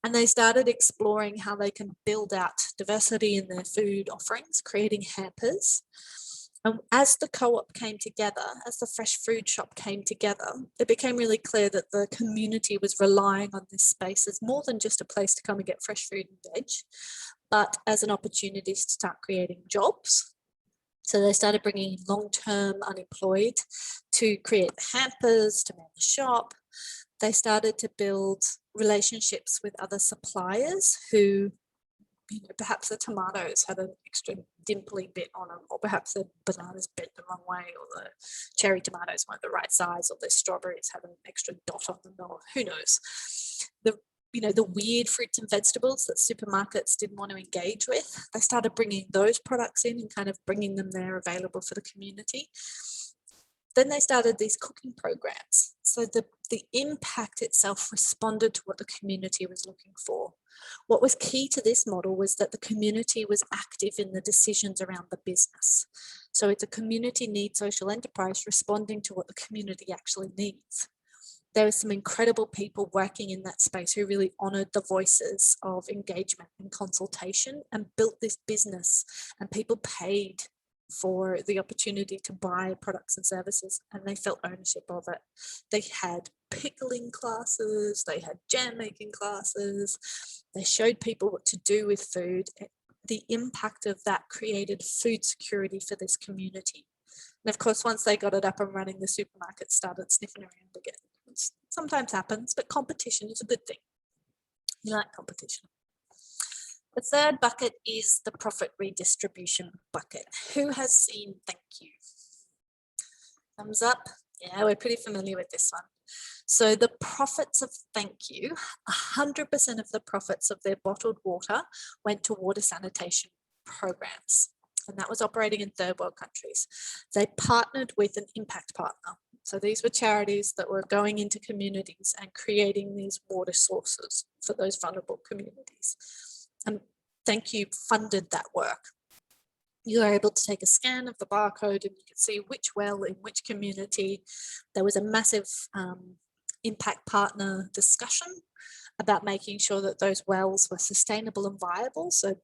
Speaker 1: And they started exploring how they can build out diversity in their food offerings, creating hampers. And as the co-op came together, as the fresh food shop came together, it became really clear that the community was relying on this space as more than just a place to come and get fresh food and veg, but as an opportunity to start creating jobs. So they started bringing in long-term unemployed to create the hampers, to man the shop. They started to build relationships with other suppliers who, perhaps the tomatoes had an extra dimply bit on them, or perhaps the bananas bent the wrong way, or the cherry tomatoes weren't the right size, or the strawberries had an extra dot on them, or who knows. The the weird fruits and vegetables that supermarkets didn't want to engage with. They started bringing those products in and kind of bringing them there available for the community. Then they started these cooking programs. So the impact itself responded to what the community was looking for. What was key to this model was that the community was active in the decisions around the business. So it's a community need social enterprise responding to what the community actually needs. There were some incredible people working in that space who really honoured the voices of engagement and consultation and built this business, and people paid for the opportunity to buy products and services, and they felt ownership of it. They had pickling classes, they had jam making classes, they showed people what to do with food. The impact of that created food security for this community. And of course, once they got it up and running, the supermarket started sniffing around again. Which sometimes happens, but competition is a good thing. You like competition. The third bucket is the profit redistribution bucket. Who has seen Thank You? Thumbs up. Yeah, we're pretty familiar with this one. So the profits of Thank You, 100% of the profits of their bottled water went to water sanitation programs. And that was operating in third world countries. They partnered with an impact partner. So these were charities that were going into communities and creating these water sources for those vulnerable communities. And Thank You funded that work. You were able to take a scan of the barcode and you could see which well in which community. There was a massive impact partner discussion about making sure that those wells were sustainable and viable. So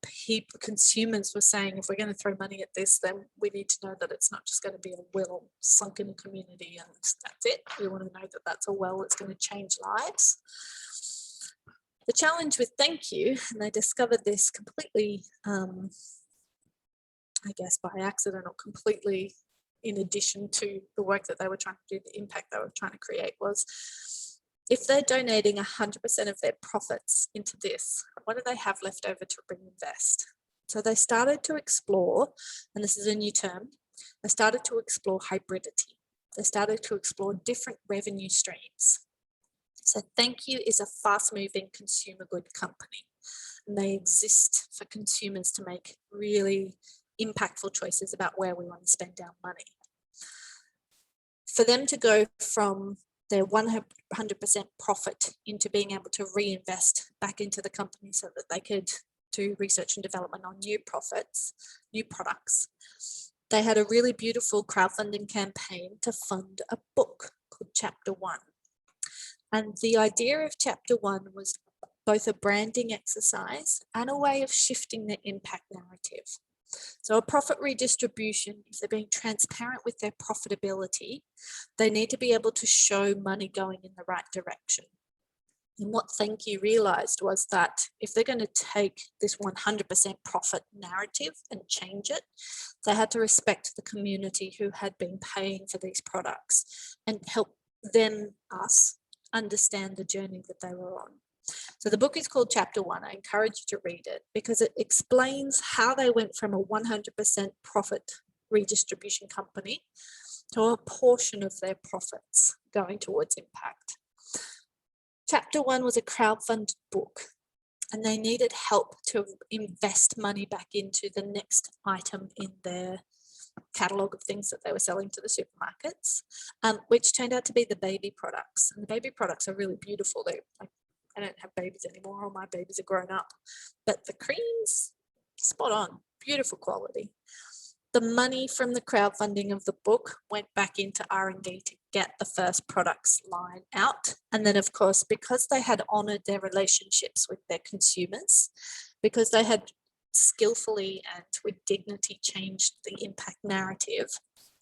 Speaker 1: consumers were saying, if we're going to throw money at this, then we need to know that it's not just going to be a well sunk in a community and that's it. We want to know that that's a well that's going to change lives. The challenge with Thank You, and they discovered this completely, I guess by accident or completely in addition to the work that they were trying to do, the impact they were trying to create, was if they're donating 100% of their profits into this, what do they have left over to reinvest? So they started to explore, and this is a new term, they started to explore hybridity. They started to explore different revenue streams. So Thank You is a fast-moving consumer good company, and they exist for consumers to make really impactful choices about where we want to spend our money. For them to go from their 100% profit into being able to reinvest back into the company so that they could do research and development on new products, they had a really beautiful crowdfunding campaign to fund a book called Chapter 1. And the idea of Chapter 1 was both a branding exercise and a way of shifting the impact narrative. So a profit redistribution, if they're being transparent with their profitability, they need to be able to show money going in the right direction. And what Thank You realized was that if they're going to take this 100% profit narrative and change it, they had to respect the community who had been paying for these products and help them, us, understand the journey that they were on. So the book is called Chapter 1. I encourage you to read it because it explains how they went from a 100% profit redistribution company to a portion of their profits going towards impact. Chapter 1 was a crowdfunded book, and they needed help to invest money back into the next item in their catalogue of things that they were selling to the supermarkets, which turned out to be the baby products. And the baby products are really beautiful. I don't have babies anymore, all my babies are grown up, but the creams, spot on, beautiful quality. The money from the crowdfunding of the book went back into R&D to get the first products line out. And then of course, because they had honoured their relationships with their consumers, because they had skillfully and with dignity changed the impact narrative,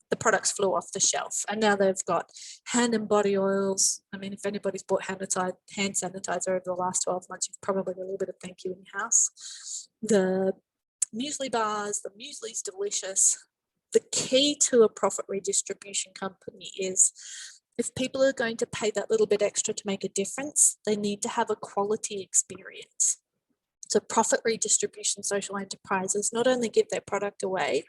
Speaker 1: the products flew off the shelf. And now they've got hand and body oils. I mean, if anybody's bought hand sanitizer over the last 12 months, you've probably got a little bit of Thank You in your house. The muesli bars, the muesli's delicious. The key to a profit redistribution company is if people are going to pay that little bit extra to make a difference, they need to have a quality experience. So profit redistribution social enterprises not only give their product away,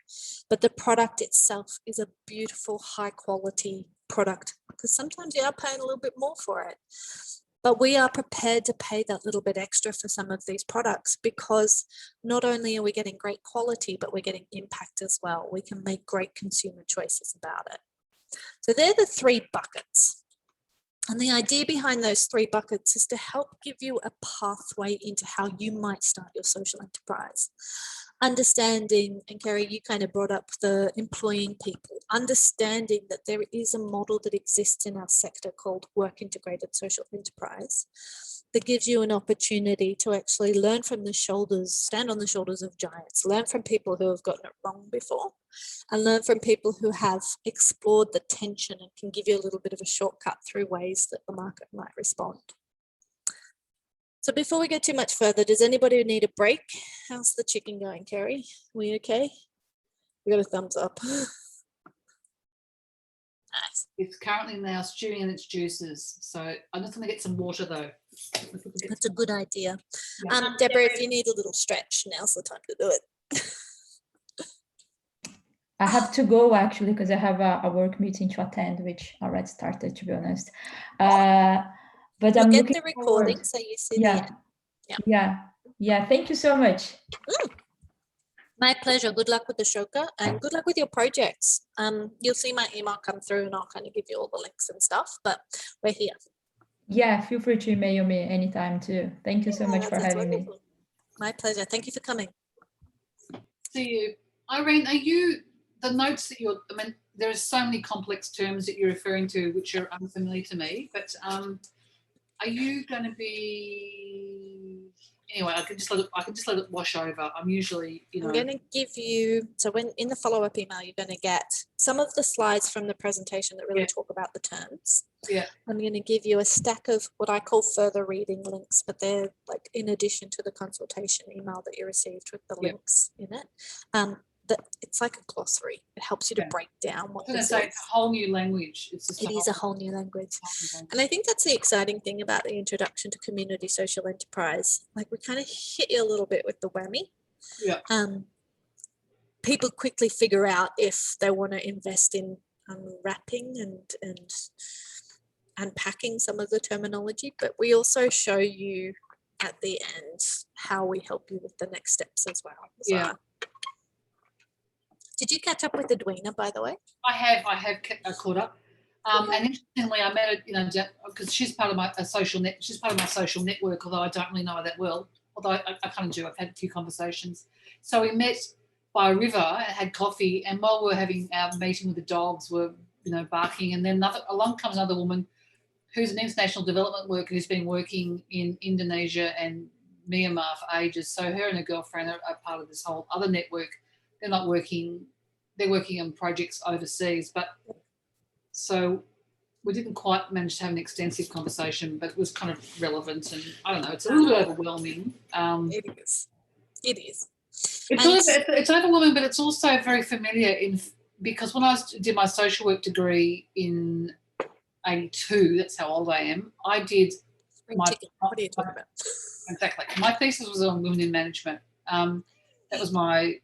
Speaker 1: but the product itself is a beautiful, high quality product, because sometimes you are paying a little bit more for it. But we are prepared to pay that little bit extra for some of these products because not only are we getting great quality, but we're getting impact as well. We can make great consumer choices about it. So they're the 3 buckets. And the idea behind those 3 buckets is to help give you a pathway into how you might start your social enterprise. Understanding, and Kerry, you kind of brought up the employing people, understanding that there is a model that exists in our sector called work integrated social enterprise that gives you an opportunity to actually learn from the shoulders, stand on the shoulders of giants, learn from people who have gotten it wrong before, and learn from people who have explored the tension and can give you a little bit of a shortcut through ways that the market might respond. So before we go too much further, does anybody need a break? How's the chicken going, Kerry? We okay? We got a thumbs up. Nice.
Speaker 2: It's currently now stewing in its juices. So I'm just going to get some water though.
Speaker 1: That's a good idea.
Speaker 2: Yeah.
Speaker 1: Deborah, if you need a little stretch, now's the time to do it.
Speaker 3: I have to go actually because I have a work meeting to attend, which already started, to be honest. But
Speaker 1: You'll
Speaker 3: I'm
Speaker 1: get
Speaker 3: looking
Speaker 1: the recording
Speaker 3: forward.
Speaker 1: so you see
Speaker 3: Yeah.
Speaker 1: the end.
Speaker 3: Yeah. Thank you so much.
Speaker 1: My pleasure. Good luck with the Shoka and good luck with your projects. You'll see my email come through and I'll kind of give you all the links and stuff, but we're here.
Speaker 3: Yeah, feel free to email me anytime too. Thank you so much for having me.
Speaker 1: My pleasure. Thank you for coming.
Speaker 2: See you. Irene, are you, the notes that you're, I mean, there are so many complex terms that you're referring to which are unfamiliar to me, but are you going to be, anyway, I can just let it wash over. I'm usually,
Speaker 1: I'm going to give you, so when in the follow-up email, you're going to get some of the slides from the presentation that really talk about the terms.
Speaker 2: Yeah.
Speaker 1: I'm going to give you a stack of what I call further reading links, but they're like in addition to the consultation email that you received with the links in it. It's like a glossary. It helps you to break down what this is.
Speaker 2: It's a whole new language.
Speaker 1: It is a whole new language. And I think that's the exciting thing about the introduction to community social enterprise. Like we kind of hit you a little bit with the whammy.
Speaker 2: Yeah.
Speaker 1: People quickly figure out if they want to invest in unwrapping and unpacking some of the terminology, but we also show you at the end how we help you with the next steps as well.
Speaker 2: Yeah.
Speaker 1: Did you catch up with Edwina, by the way?
Speaker 2: I have caught up. And interestingly, I met her, because she's part of my social network, although I don't really know her that well. Although I kind of do. I've had a few conversations. So we met by a river and had coffee, and while we were having our meeting with the dogs, were barking, and then along comes another woman who's an international development worker who's been working in Indonesia and Myanmar for ages. So her and her girlfriend are part of this whole other network. They're working on projects overseas, but so we didn't quite manage to have an extensive conversation, but it was kind of relevant, and I don't know, it's a little bit overwhelming.
Speaker 1: It is.
Speaker 2: It's overwhelming, but it's also very familiar because when I did my social work degree in 82, that's how old I am, I did
Speaker 1: what are you talking about?
Speaker 2: Exactly. My thesis was on women in management. That was my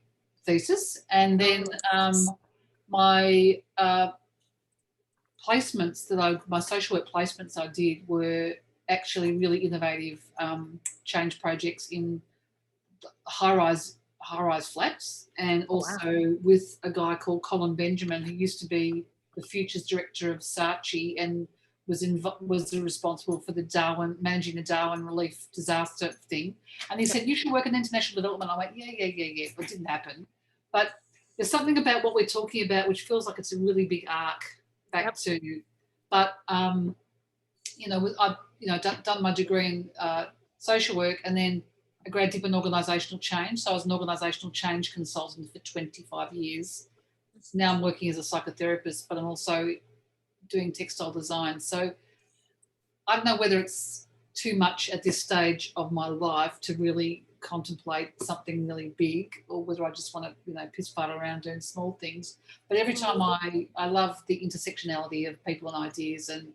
Speaker 2: thesis, and then my placements my social work placements I did were actually really innovative change projects in high-rise flats, and also with a guy called Colin Benjamin, who used to be the futures director of Saatchi and was responsible for managing the Darwin relief disaster thing. And he said, you should work in international development. I went, yeah. It didn't happen. But there's something about what we're talking about which feels like it's a really big arc back to. But, I've done my degree in social work, and then a grad dip in organisational change. So I was an organisational change consultant for 25 years. Now I'm working as a psychotherapist, but I'm also doing textile design. So I don't know whether it's too much at this stage of my life to really contemplate something really big, or whether I just want to, piss fart around doing small things. But every time I love the intersectionality of people and ideas, and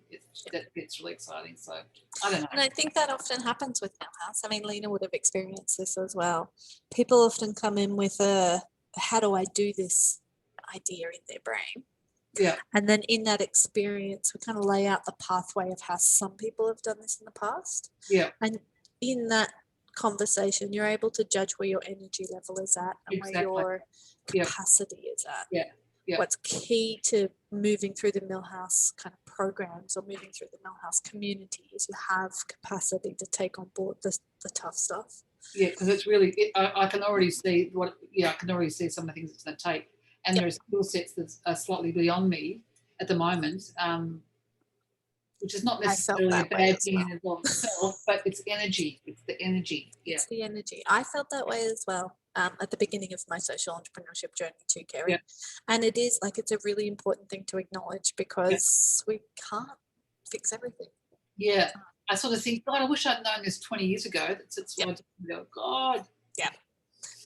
Speaker 2: it's really exciting. So I don't know.
Speaker 1: And I think that often happens with Millhouse. I mean, Lena would have experienced this as well. People often come in with how do I do this idea in their brain.
Speaker 2: Yeah.
Speaker 1: And then in that experience, we kind of lay out the pathway of how some people have done this in the past.
Speaker 2: Yeah.
Speaker 1: And in that conversation, you're able to judge where your energy level is at and where your capacity is at.
Speaker 2: Yeah. Yeah.
Speaker 1: What's key to moving through the Millhouse kind of programs or moving through the Millhouse community is you have capacity to take on board the tough stuff.
Speaker 2: Yeah, because it's really, I can already see I can already see some of the things it's going to take. And there are skill sets that are slightly beyond me at the moment, which is not necessarily a bad thing in and of itself, but it's energy. It's the energy. Yeah.
Speaker 1: It's the energy. I felt that way as well at the beginning of my social entrepreneurship journey too, Kerry.
Speaker 2: Yeah.
Speaker 1: And it is like, it's a really important thing to acknowledge because we can't fix everything.
Speaker 2: Yeah. I sort of think, God, I wish I'd known this 20 years ago. That's why I just go, God.
Speaker 1: Yeah.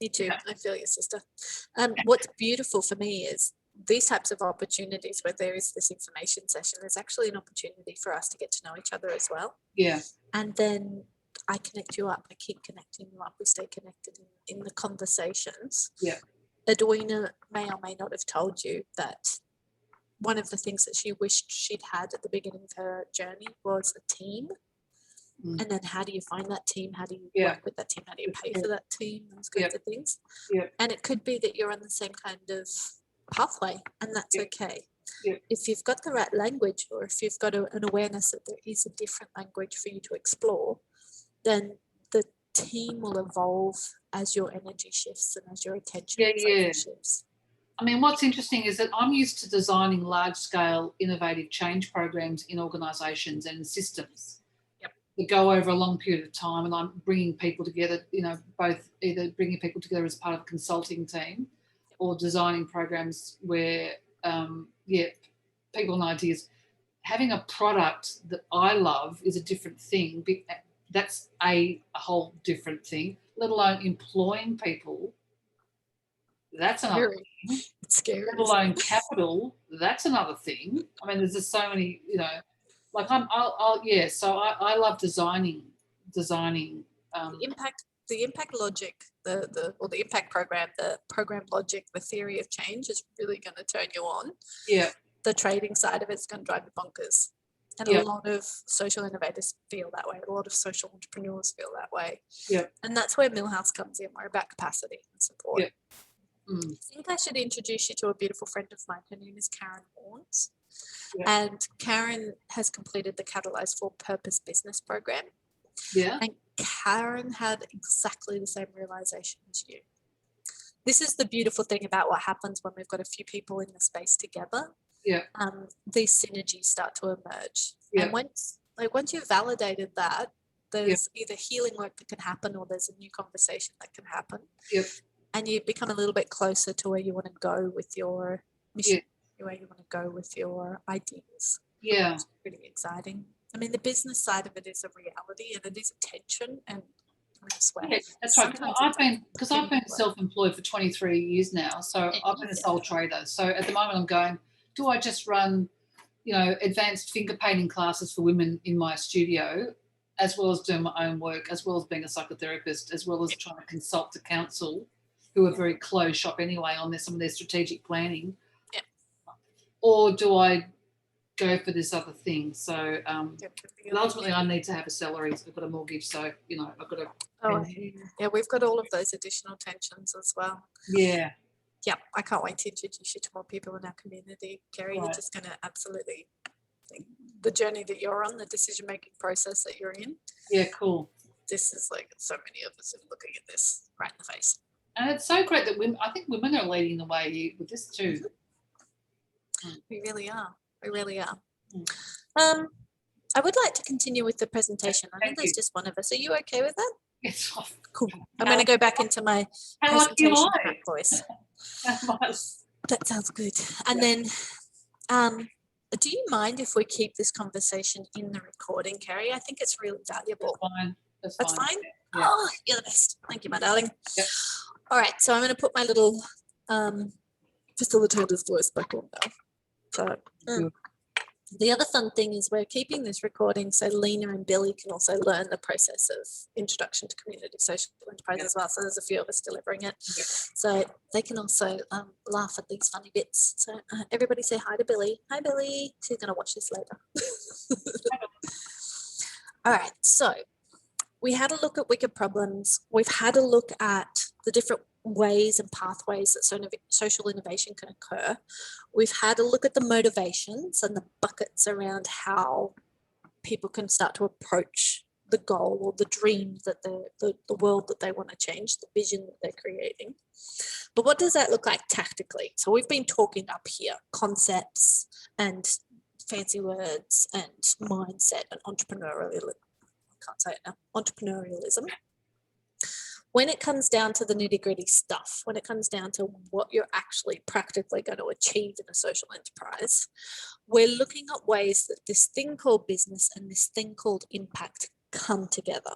Speaker 1: Me too. Yeah. I feel you, sister. What's beautiful for me is these types of opportunities where there is this information session, there's actually an opportunity for us to get to know each other as well.
Speaker 2: Yeah.
Speaker 1: And then I connect you up. I keep connecting you up. We stay connected in the conversations.
Speaker 2: Yeah.
Speaker 1: Edwina may or may not have told you that one of the things that she wished she'd had at the beginning of her journey was a team. And then how do you find that team? How do you work with that team? How do you pay for that team? Those kinds of things.
Speaker 2: Yeah.
Speaker 1: And it could be that you're on the same kind of pathway, and that's okay.
Speaker 2: Yeah.
Speaker 1: If you've got the right language, or if you've got an awareness that there is a different language for you to explore, then the team will evolve as your energy shifts and as your attention shifts.
Speaker 2: I mean, what's interesting is that I'm used to designing large-scale innovative change programs in organisations and systems that go over a long period of time, and I'm bringing people together, both either bringing people together as part of a consulting team or designing programs where, people and ideas. Having a product that I love is a different thing. That's a whole different thing, let alone employing people. That's another thing.
Speaker 1: It's scary.
Speaker 2: Let alone capital, that's another thing. I mean, there's just so many, like so I love designing
Speaker 1: the impact logic, the impact program, the program logic, the theory of change is really going to turn you on.
Speaker 2: Yeah.
Speaker 1: The trading side of it's going to drive you bonkers. And a lot of social innovators feel that way. A lot of social entrepreneurs feel that way.
Speaker 2: Yeah.
Speaker 1: And that's where Millhouse comes in. We're about capacity and support.
Speaker 2: Yeah.
Speaker 1: I think I should introduce you to a beautiful friend of mine. Her name is Karen Horns.
Speaker 2: Yeah.
Speaker 1: And Karen has completed the Catalyze for Purpose business program.
Speaker 2: Yeah.
Speaker 1: And Karen had exactly the same realization as you. This is the beautiful thing about what happens when we've got a few people in the space together.
Speaker 2: Yeah.
Speaker 1: These synergies start to emerge.
Speaker 2: Yeah.
Speaker 1: And once you've validated that, there's either healing work that can happen or there's a new conversation that can happen.
Speaker 2: Yep.
Speaker 1: And you become a little bit closer to where you want to go with your mission, where you want to go with your ideas.
Speaker 2: Yeah.
Speaker 1: It's pretty exciting. I mean, the business side of it is a reality and it is a tension, and I swear.
Speaker 2: Yeah, that's right. I've been self-employed for 23 years now, so I've been a sole trader. So at the moment I'm going, do I just run, advanced finger painting classes for women in my studio, as well as doing my own work, as well as being a psychotherapist, as well as trying to consult to council, who are very closed shop anyway on some of their strategic planning?
Speaker 1: Yeah.
Speaker 2: Or do I go for this other thing? So but ultimately I need to have a salary. So I've got a mortgage, so I've got to
Speaker 1: we've got all of those additional tensions as well.
Speaker 2: Yeah.
Speaker 1: I can't wait to introduce you to more people in our community, Kerry.
Speaker 2: Right.
Speaker 1: You're just going to absolutely think the journey that you're on, the decision making process that you're in.
Speaker 2: Yeah, cool.
Speaker 1: This is like so many of us are looking at this right in the face.
Speaker 2: And it's so great that I think women are leading the way with this too.
Speaker 1: We really are. We really are. I would like to continue with the presentation. I think there's just one of us. Are you okay with that?
Speaker 2: Yes.
Speaker 1: Cool. I'm going to go back into my presentation voice. That sounds good. And then, do you mind if we keep this conversation in the recording, Kerry? I think it's really valuable.
Speaker 2: That's
Speaker 1: fine. That's fine?
Speaker 2: Yeah.
Speaker 1: Oh, you're the best. Thank you, my darling.
Speaker 2: Yep.
Speaker 1: All right, so I'm going to put my little facilitator's voice back on now. So, The other fun thing is we're keeping this recording so Lena and Billy can also learn the process of introduction to community social enterprise as well. So there's a few of us delivering it. So they can also laugh at these funny bits. So everybody say hi to Billy. Hi, Billy. She's going to watch this later. All right. So we had a look at wicked problems. We've had a look at the different ways and pathways that social innovation can occur. We've had a look at the motivations and the buckets around how people can start to approach the goal or the dream that the world that they want to change, the vision that they're creating. But what does that look like tactically? So we've been talking up here, concepts and fancy words and mindset and entrepreneurialism. I can't say it now, entrepreneurialism. When it comes down to the nitty-gritty stuff, when it comes down to what you're actually practically going to achieve in a social enterprise, we're looking at ways that this thing called business and this thing called impact come together.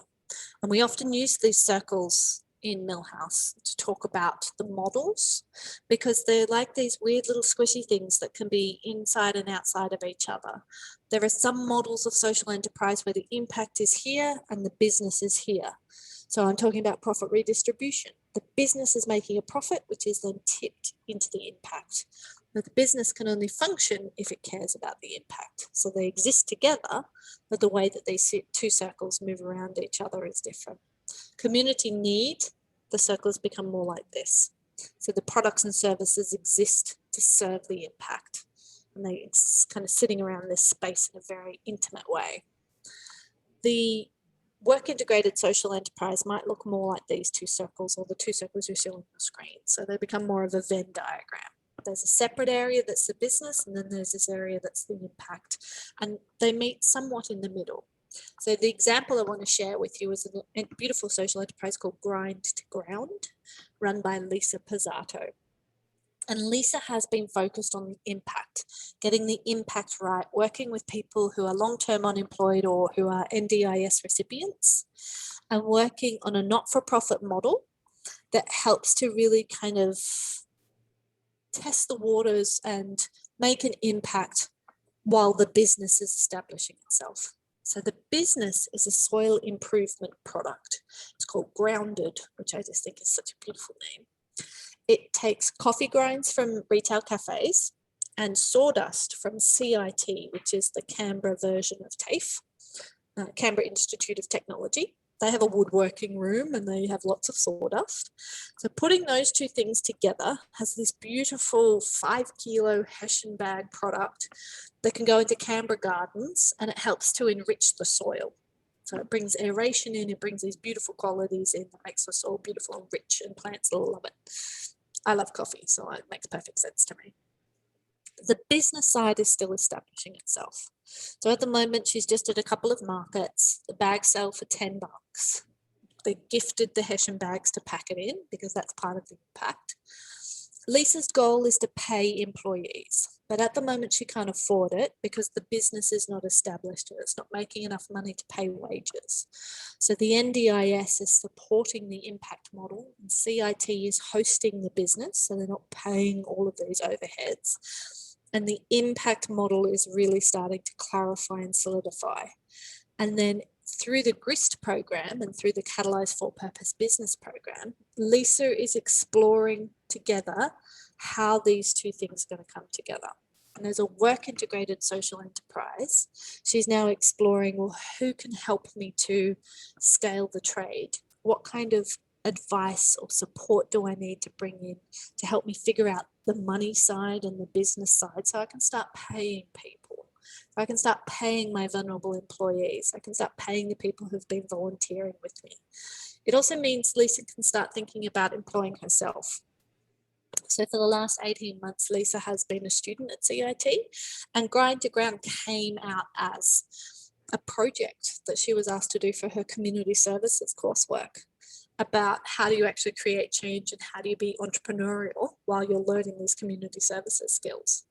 Speaker 1: And we often use these circles in Millhouse to talk about the models, because they're like these weird little squishy things that can be inside and outside of each other. There are some models of social enterprise where the impact is here and the business is here. So I'm talking about profit redistribution. The business is making a profit, which is then tipped into the impact. But the business can only function if it cares about the impact. So they exist together, but the way that these two circles move around each other is different. Community need, the circles become more like this. So the products and services exist to serve the impact. And they kind of sitting around this space in a very intimate way. The work integrated social enterprise might look more like these two circles, or the two circles you see on the screen. So they become more of a Venn diagram. There's a separate area that's the business, and then there's this area that's the impact. And they meet somewhat in the middle. So the example I want to share with you is a beautiful social enterprise called Grind to Ground, run by Lisa Pizzato. And Lisa has been focused on the impact, getting the impact right, working with people who are long-term unemployed or who are NDIS recipients, and working on a not-for-profit model that helps to really kind of test the waters and make an impact while the business is establishing itself. So the business is a soil improvement product. It's called Grounded, which I just think is such a beautiful name. It takes coffee grinds from retail cafes and sawdust from CIT, which is the Canberra version of TAFE, Canberra Institute of Technology. They have a woodworking room and they have lots of sawdust. So putting those two things together has this beautiful 5-kilo Hessian bag product that can go into Canberra gardens, and it helps to enrich the soil. So it brings aeration in, it brings these beautiful qualities in that makes the soil beautiful and rich, and plants love it. I love coffee, so it makes perfect sense to me. The business side is still establishing itself. So at the moment, she's just at a couple of markets. The bags sell for $10. They gifted the Hessian bags to pack it in because that's part of the impact. Lisa's goal is to pay employees, but at the moment she can't afford it because the business is not established and it's not making enough money to pay wages. So the NDIS is supporting the impact model, and CIT is hosting the business, so they're not paying all of these overheads. And the impact model is really starting to clarify and solidify. And then through the GRIST program and through the Catalyze for Purpose business program, Lisa is exploring together how these two things are going to come together. And as a work integrated social enterprise, she's now exploring, well, who can help me to scale the trade? What kind of advice or support do I need to bring in to help me figure out the money side and the business side so I can start paying people? I can start paying my vulnerable employees. I can start paying the people who've been volunteering with me. It also means Lisa can start thinking about employing herself. So for the last 18 months, Lisa has been a student at CIT, and Grind to Ground came out as a project that she was asked to do for her community services coursework about how do you actually create change and how do you be entrepreneurial while you're learning these community services skills.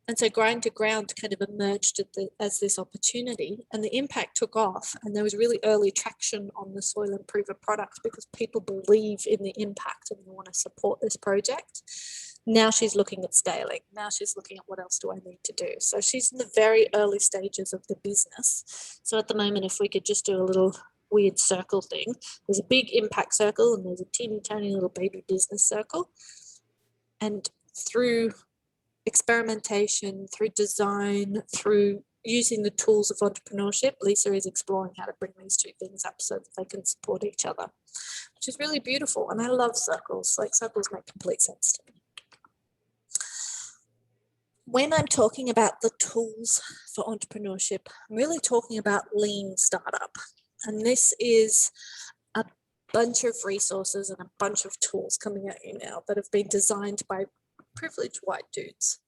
Speaker 1: And so Grind to Ground kind of emerged as this opportunity, and the impact took off, and there was really early traction on the Soil Improver product because people believe in the impact and they want to support this project. Now she's looking at scaling. Now she's looking at what else do I need to do. So she's in the very early stages of the business. So at the moment, if we could just do a little weird circle thing, there's a big impact circle and there's a teeny tiny little baby business circle. And through experimentation, through design, through using the tools of entrepreneurship, Lisa is exploring how to bring these two things up so that they can support each other, which is really beautiful. And I love circles. Like, circles make complete sense to me. When I'm talking about the tools for entrepreneurship, I'm really talking about lean startup. And this is a bunch of resources and a bunch of tools coming at you now that have been designed by privileged white dudes.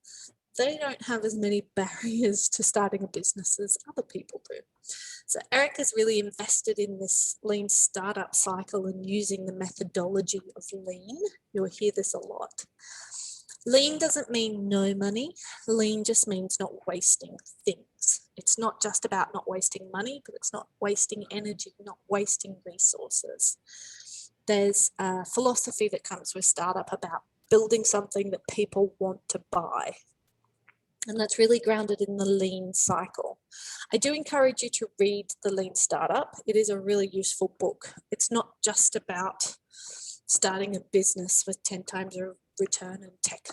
Speaker 1: They don't have as many barriers to starting a business as other people do. So Eric has really invested in this lean startup cycle and using the methodology of lean. You'll hear this a lot. Lean doesn't mean no money. Lean just means not wasting things. It's not just about not wasting money, but it's not wasting energy, not wasting resources. There's a philosophy that comes with startup about building something that people want to buy. And that's really grounded in the lean cycle. I do encourage you to read The Lean Startup. It is a really useful book. It's not just about starting a business with 10 times a return and tech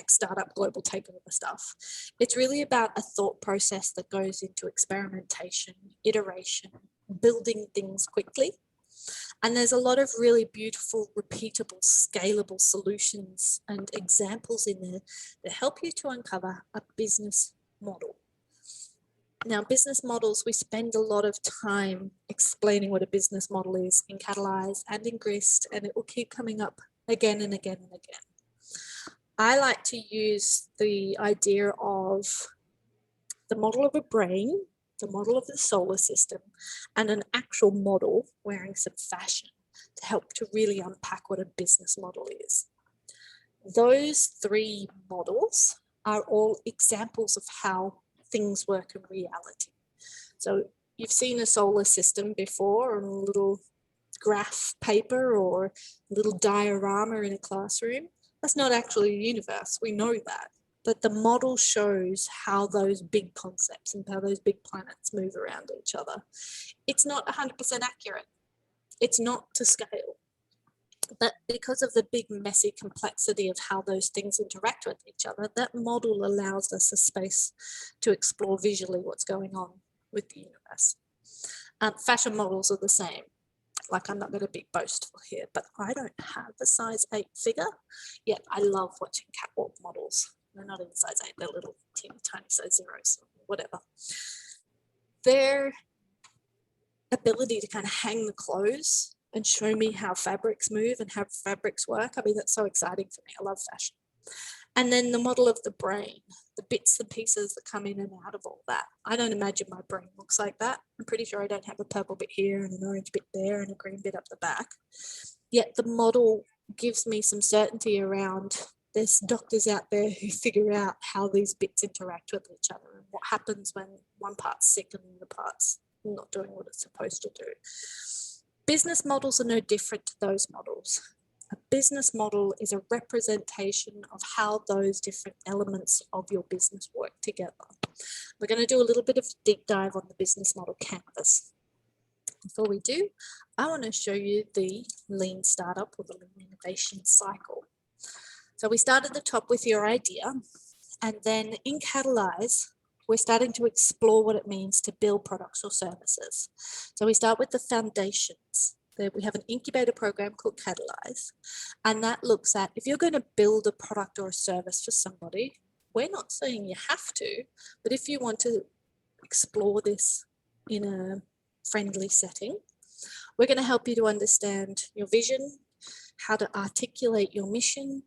Speaker 1: startup, global takeover stuff. It's really about a thought process that goes into experimentation, iteration, building things quickly. And there's a lot of really beautiful, repeatable, scalable solutions and examples in there that help you to uncover a business model. Now, business models, we spend a lot of time explaining what a business model is in Catalyze and in Grist, and it will keep coming up again and again and again. I like to use the idea of the model of a brain, the model of the solar system, and an actual model wearing some fashion to help to really unpack what a business model is. Those three models are all examples of how things work in reality. So you've seen a solar system before on a little graph paper or a little diorama in a classroom. That's not actually a universe, we know that. But the model shows how those big concepts and how those big planets move around each other. It's not 100% accurate. It's not to scale. But because of the big messy complexity of how those things interact with each other, that model allows us a space to explore visually what's going on with the universe. Fashion models are the same. Like, I'm not going to be boastful here, but I don't have a size 8 figure, yet I love watching catwalk models. They're not even size 8, they're little teeny tiny size zeros, whatever. Their ability to kind of hang the clothes and show me how fabrics move and how fabrics work, I mean, that's so exciting for me. I love fashion. And then the model of the brain, the bits and pieces that come in and out of all that. I don't imagine my brain looks like that. I'm pretty sure I don't have a purple bit here and an orange bit there and a green bit up the back. Yet the model gives me some certainty around there's doctors out there who figure out how these bits interact with each other and what happens when one part's sick and the part's not doing what it's supposed to do. Business models are no different to those models. A business model is a representation of how those different elements of your business work together. We're going to do a little bit of deep dive on the business model canvas. Before we do, I want to show you the lean startup or the lean innovation cycle. So we start at the top with your idea, and then in Catalyze, we're starting to explore what it means to build products or services. So we start with the foundations. We have an incubator program called Catalyze, and that looks at if you're going to build a product or a service for somebody, we're not saying you have to, but if you want to explore this in a friendly setting, we're going to help you to understand your vision, how to articulate your mission,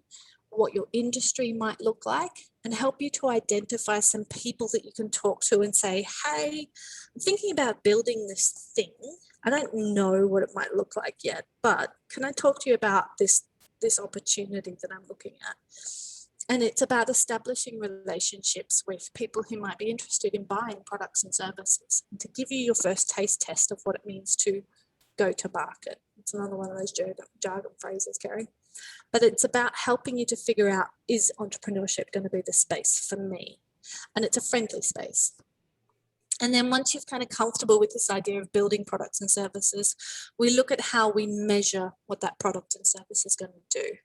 Speaker 1: what your industry might look like, and help you to identify some people that you can talk to and say, hey, I'm thinking about building this thing. I don't know what it might look like yet, but can I talk to you about this opportunity that I'm looking at? And it's about establishing relationships with people who might be interested in buying products and services, and to give you your first taste test of what it means to go to market. It's another one of those jargon phrases, Kerry. but it's about helping you to figure out, is entrepreneurship going to be the space for me? And it's a friendly space. And then once you've kind of comfortable with this idea of building products and services, we look at how we measure what that product and service is going to do.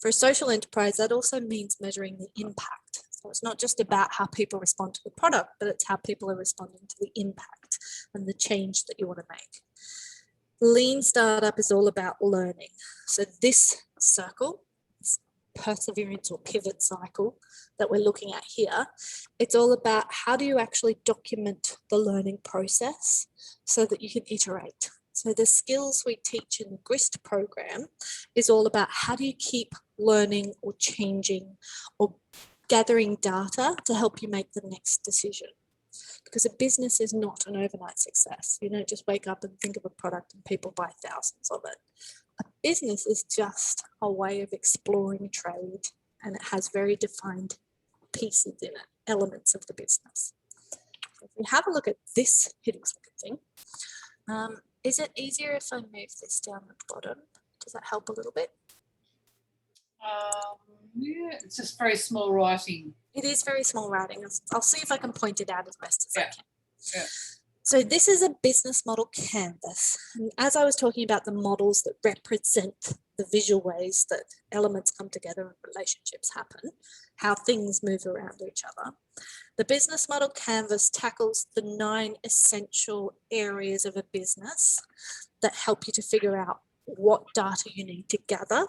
Speaker 1: For a social enterprise, that also means measuring the impact. So it's not just about how people respond to the product, but it's how people are responding to the impact and the change that you want to make. Lean startup is all about learning. So this circle, this perseverance or pivot cycle that we're looking at here, it's all about how do you actually document the learning process so that you can iterate. So the skills we teach in the GRIST program is all about how do you keep learning or changing or gathering data to help you make the next decision. Because a business is not an overnight success. You don't just wake up and think of a product and people buy thousands of it. A business is just a way of exploring trade, and it has very defined pieces in it, elements of the business. If we have a look at this hideous-looking thing, is it easier if I move this down the bottom? Does that help a little bit?
Speaker 2: Yeah, it's just very small writing.
Speaker 1: It is very small writing. I'll see if I can point it out as best as I can.
Speaker 2: Yeah.
Speaker 1: So this is a business model canvas. And as I was talking about the models that represent the visual ways that elements come together and relationships happen, how things move around each other, the business model canvas tackles the 9 essential areas of a business that help you to figure out what data you need to gather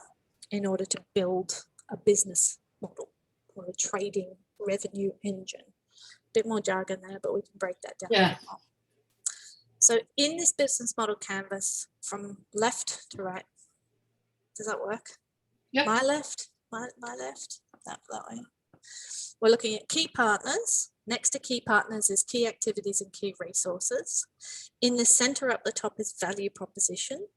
Speaker 1: in order to build a business model or a trading revenue engine. A bit more jargon there, but we can break that down.
Speaker 2: Yeah.
Speaker 1: So in this business model canvas, from left to right, does that work?
Speaker 2: Yep.
Speaker 1: My left, my left, that way. We're looking at key partners. Next to key partners is key activities and key resources. In the center up the top is value proposition,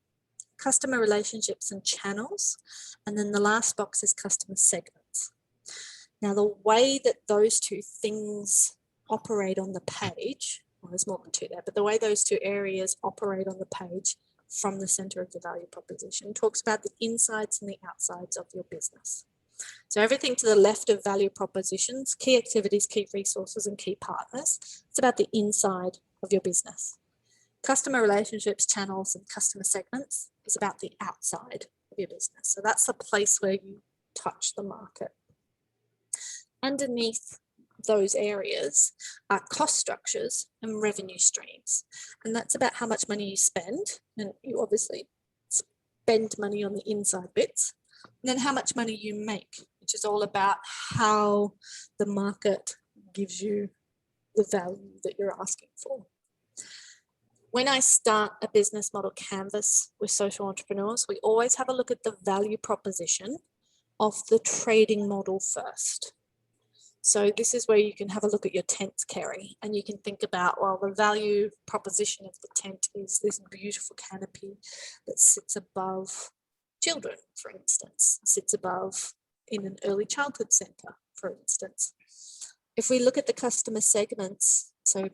Speaker 1: customer relationships and channels, and then the last box is customer segments. Now, the way that those two things operate on the page, well, there's more than two there, but the way those two areas operate on the page from the center of the value proposition talks about the insides and the outsides of your business. So everything to the left of value propositions, key activities, key resources, and key partners, it's about the inside of your business. Customer relationships, channels, and customer segments is about the outside of your business. So that's the place where you touch the market. Underneath those areas are cost structures and revenue streams. And that's about how much money you spend. And you obviously spend money on the inside bits. And then how much money you make, which is all about how the market gives you the value that you're asking for. When I start a business model canvas with social entrepreneurs, we always have a look at the value proposition of the trading model first. So this is where you can have a look at your tents, Kerry, and you can think about, well, the value proposition of the tent is this beautiful canopy that sits above children, for instance, sits above in an early childhood centre, for instance. If we look at the customer segments, so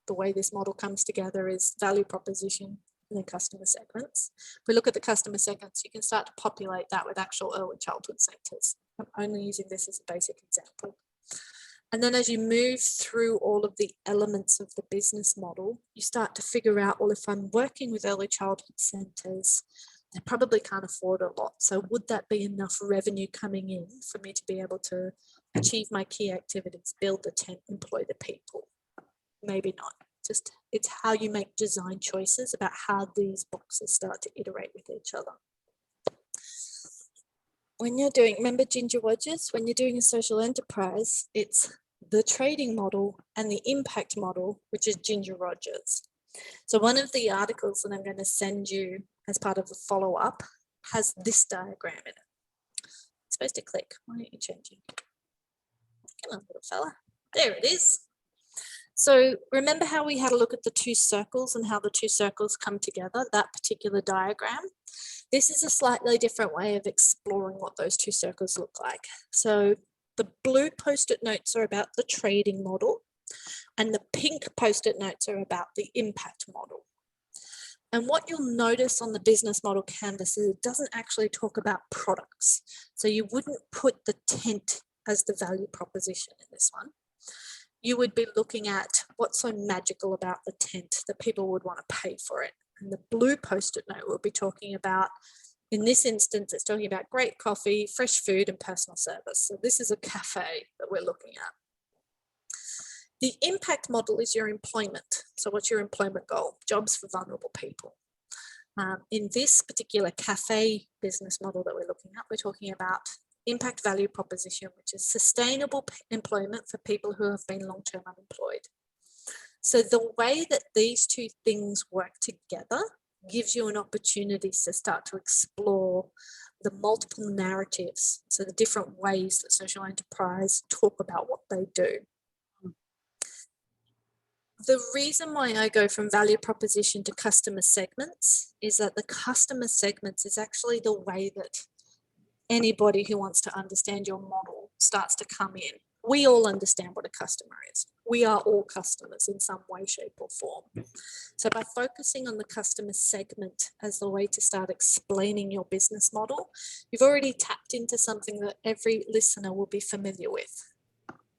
Speaker 1: the way this model comes together is value proposition and then customer segments. If we look at the customer segments, you can start to populate that with actual early childhood centres. I'm only using this as a basic example. And then as you move through all of the elements of the business model, you start to figure out, well, if I'm working with early childhood centres, they probably can't afford a lot. So would that be enough revenue coming in for me to be able to achieve my key activities, build the tent, employ the people? Maybe not. Just it's how you make design choices about how these boxes start to iterate with each other. When you're doing, remember Ginger Rogers, when you're doing a social enterprise, it's the trading model and the impact model, which is Ginger Rogers. So one of the articles that I'm going to send you as part of the follow-up has this diagram in it. It's supposed to click. Why aren't you changing? Come on, little fella. There it is. So remember how we had a look at the two circles and how the two circles come together, that particular diagram? This is a slightly different way of exploring what those two circles look like. So the blue post-it notes are about the trading model and the pink post-it notes are about the impact model. And what you'll notice on the business model canvas is it doesn't actually talk about products. So you wouldn't put the tent as the value proposition in this one. You would be looking at what's so magical about the tent that people would want to pay for it. And the blue post-it note will be talking about, in this instance, it's talking about great coffee, fresh food, and personal service. So this is a cafe that we're looking at. The impact model is your employment. So what's your employment goal? Jobs for vulnerable people. In this particular cafe business model that we're looking at, we're talking about impact value proposition, which is sustainable employment for people who have been long-term unemployed. So the way that these two things work together gives you an opportunity to start to explore the multiple narratives, so the different ways that social enterprise talk about what they do. The reason why I go from value proposition to customer segments is that the customer segments is actually the way that anybody who wants to understand your model starts to come in. We all understand what a customer is. We are all customers in some way, shape, or form. So by focusing on the customer segment as the way to start explaining your business model, you've already tapped into something that every listener will be familiar with.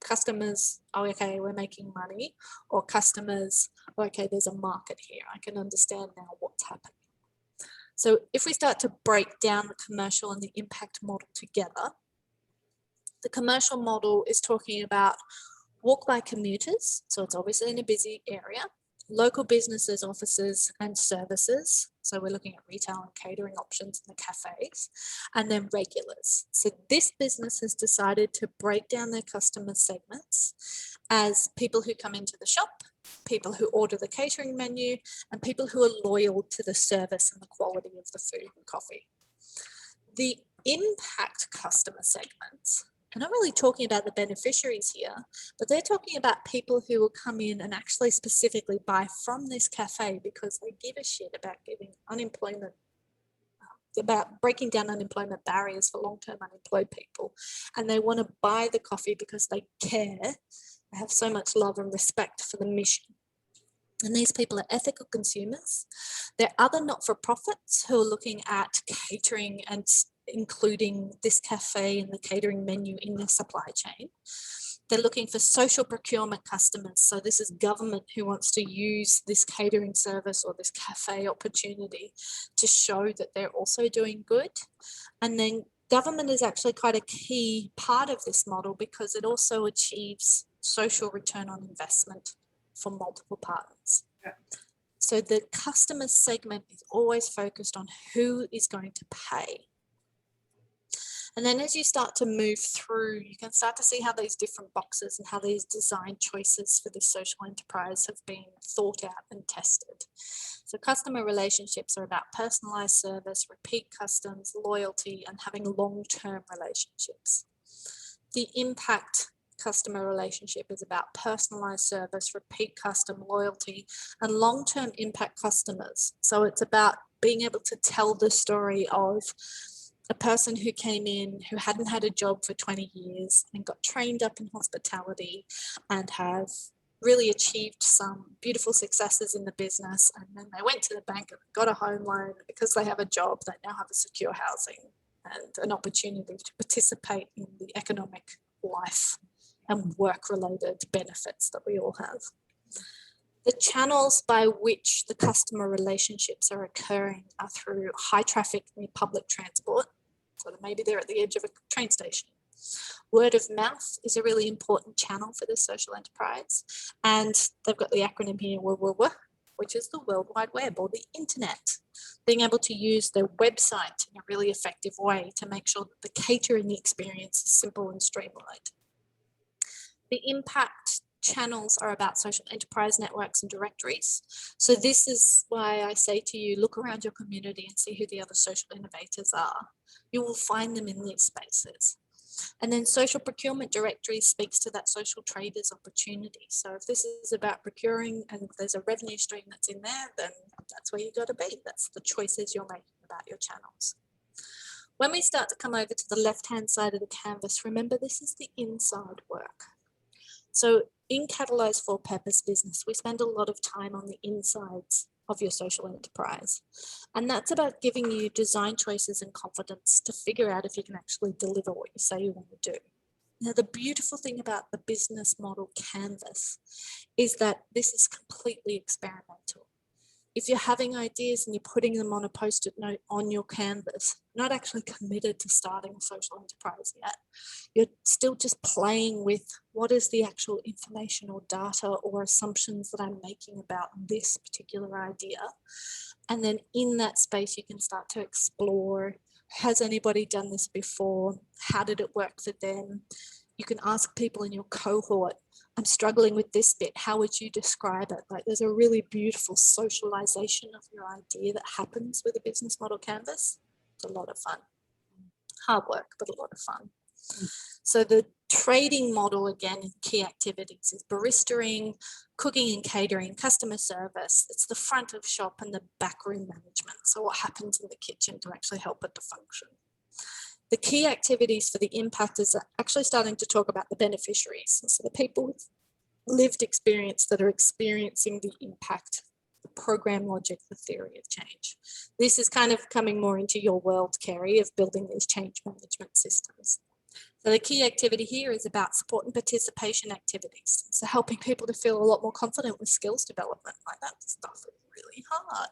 Speaker 1: Customers, oh, okay, we're making money, or customers, oh, okay, there's a market here. I can understand now what's happening. So if we start to break down the commercial and the impact model together, the commercial model is talking about walk by commuters. So it's obviously in a busy area, local businesses, offices, and services. So we're looking at retail and catering options in the cafes, and then regulars. So this business has decided to break down their customer segments as people who come into the shop, people who order the catering menu, and people who are loyal to the service and the quality of the food and coffee. The impact customer segments, I'm not really talking about the beneficiaries here, but they're talking about people who will come in and actually specifically buy from this cafe because they give a shit about giving unemployment, about breaking down unemployment barriers for long-term unemployed people. And they want to buy the coffee because they care. They have so much love and respect for the mission. And these people are ethical consumers. There are other not-for-profits who are looking at catering and including this cafe and the catering menu in their supply chain. They're looking for social procurement customers. So this is government who wants to use this catering service or this cafe opportunity to show that they're also doing good. And then government is actually quite a key part of this model because it also achieves social return on investment for multiple partners. Yeah. So the customer segment is always focused on who is going to pay. And then as you start to move through, you can start to see how these different boxes and how these design choices for this social enterprise have been thought out and tested. So customer relationships are about personalized service, repeat customs, loyalty, and having long-term relationships. The impact customer relationship is about personalized service, repeat custom, loyalty, and long-term impact customers. So it's about being able to tell the story of a person who came in who hadn't had a job for 20 years and got trained up in hospitality and have really achieved some beautiful successes in the business. And then they went to the bank and got a home loan. Because they have a job, they now have a secure housing and an opportunity to participate in the economic life and work-related benefits that we all have. The channels by which the customer relationships are occurring are through high traffic near public transport. So maybe they're at the edge of a train station. Word of mouth is a really important channel for this social enterprise. And they've got the acronym here, WWW, which is the World Wide Web or the internet. Being able to use their website in a really effective way to make sure that the catering experience is simple and streamlined. The impact channels are about social enterprise networks and directories. So this is why I say to you, look around your community and see who the other social innovators are. You will find them in these spaces. And then social procurement directory speaks to that social traders opportunity. So if this is about procuring and there's a revenue stream that's in there, then that's where you got to be. That's the choices you're making about your channels. When we start to come over to the left-hand side of the canvas, remember this is the inside work. So in Catalyze for Purpose Business, we spend a lot of time on the insides of your social enterprise. And that's about giving you design choices and confidence to figure out if you can actually deliver what you say you want to do. Now, the beautiful thing about the business model canvas is that this is completely experimental. If you're having ideas and you're putting them on a post-it note on your canvas, you're not actually committed to starting a social enterprise yet. You're still just playing with what is the actual information or data or assumptions that I'm making about this particular idea. And then in that space, you can start to explore, has anybody done this before? How did it work for them? You can ask people in your cohort, I'm struggling with this bit. How would you describe it? Like, there's a really beautiful socialization of your idea that happens with a business model canvas. It's a lot of fun. Hard work, but a lot of fun. So the trading model, again, in key activities is baristaing, cooking and catering, customer service. It's the front of shop and the backroom management. So what happens in the kitchen to actually help it to function. The key activities for the impactors are actually starting to talk about the beneficiaries. So the people with lived experience that are experiencing the impact, the program logic, the theory of change. This is kind of coming more into your world, Kerry, of building these change management systems. So the key activity here is about support and participation activities. So helping people to feel a lot more confident with skills development. Like, that stuff is really hard.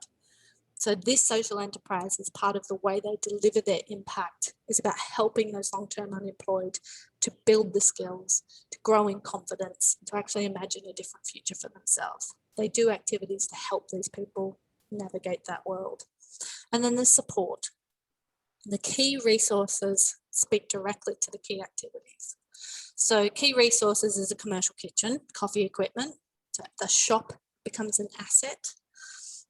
Speaker 1: So this social enterprise, is part of the way they deliver their impact, is about helping those long-term unemployed to build the skills, to grow in confidence, to actually imagine a different future for themselves. They do activities to help these people navigate that world. And then the support. The key resources speak directly to the key activities. So key resources is a commercial kitchen, coffee equipment. So the shop becomes an asset.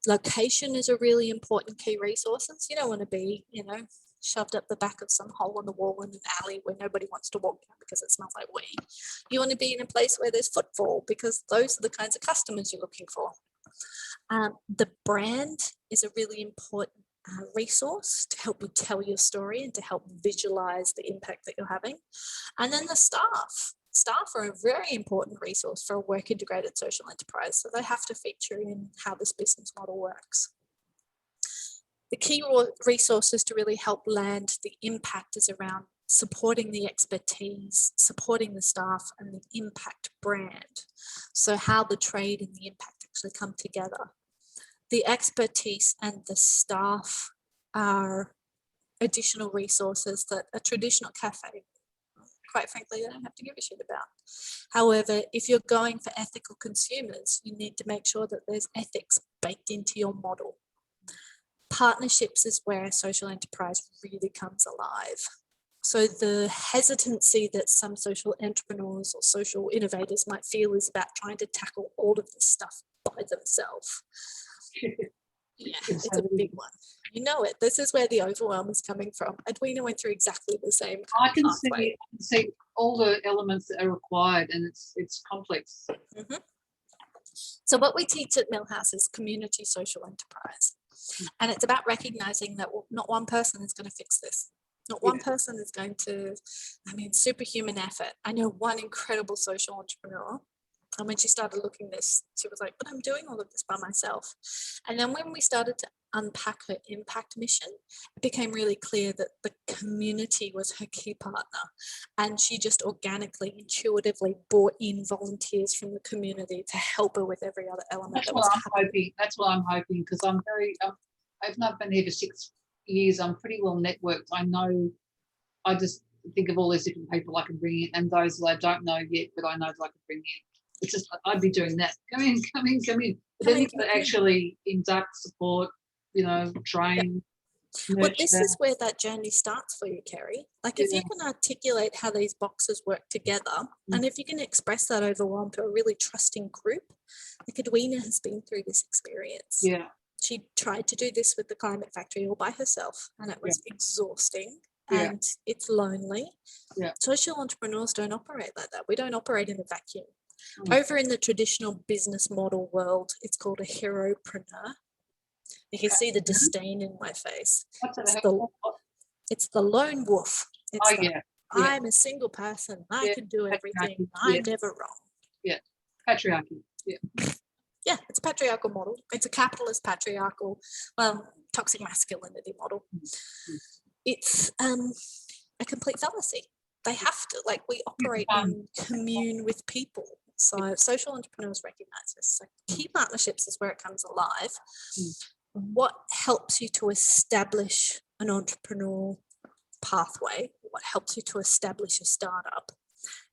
Speaker 1: Location is a really important key resources. You don't want to be, shoved up the back of some hole in the wall in an alley where nobody wants to walk down because it smells like wee. You want to be in a place where there's footfall because those are the kinds of customers you're looking for. The brand is a really important resource to help you tell your story and to help visualize the impact that you're having. And then the staff. Staff are a very important resource for a work integrated social enterprise. So they have to feature in how this business model works. The key resources to really help land the impact is around supporting the expertise, supporting the staff, and the impact brand. So how the trade and the impact actually come together. The expertise and the staff are additional resources that a traditional cafe, quite frankly, they don't have to give a shit about. However, if you're going for ethical consumers, you need to make sure that there's ethics baked into your model. Partnerships is where a social enterprise really comes alive. So the hesitancy that some social entrepreneurs or social innovators might feel is about trying to tackle all of this stuff by themselves. Yeah, it's a big one. You know it. This is where the overwhelm is coming from. Edwina went through exactly the same.
Speaker 2: I can see all the elements that are required, and it's complex.
Speaker 1: Mm-hmm. So what we teach at Millhouse is community social enterprise. And it's about recognizing that not one person is going to fix this. Not one person is going to, superhuman effort. I know one incredible social entrepreneur. And when she started looking at this, she was like, but I'm doing all of this by myself. And then when we started to unpack her impact mission, it became really clear that the community was her key partner. And she just organically, intuitively brought in volunteers from the community to help her with every other element.
Speaker 2: That's what I'm hoping, because I'm I've not been here for 6 years. I'm pretty well networked. I just think of all these different people I can bring in, and those that I don't know yet, but I know that I can bring in. It's just, I'd be doing that. Come in. But then you've got to actually induct, support, train.
Speaker 1: Yeah. Well, this is where that journey starts for you, Kerry. Like, if you can articulate how these boxes work together, and if you can express that overwhelm to a really trusting group, like Edwina has been through this experience.
Speaker 2: Yeah.
Speaker 1: She tried to do this with the Climate Factory all by herself, and it was exhausting. And it's lonely.
Speaker 2: Yeah.
Speaker 1: Social entrepreneurs don't operate like that. We don't operate in a vacuum. Over in the traditional business model world, it's called a heropreneur. You can see the disdain in my face. It's the lone wolf. I'm a single person. I can do everything. I'm never wrong.
Speaker 2: Yeah, patriarchy. Yeah.
Speaker 1: Yeah, it's a patriarchal model. It's a capitalist patriarchal, toxic masculinity model. It's a complete fallacy. They have to, like, we operate in commune with people. So social entrepreneurs recognize this. So key partnerships is where it comes alive. What helps you to establish an entrepreneurial pathway, what helps you to establish a startup,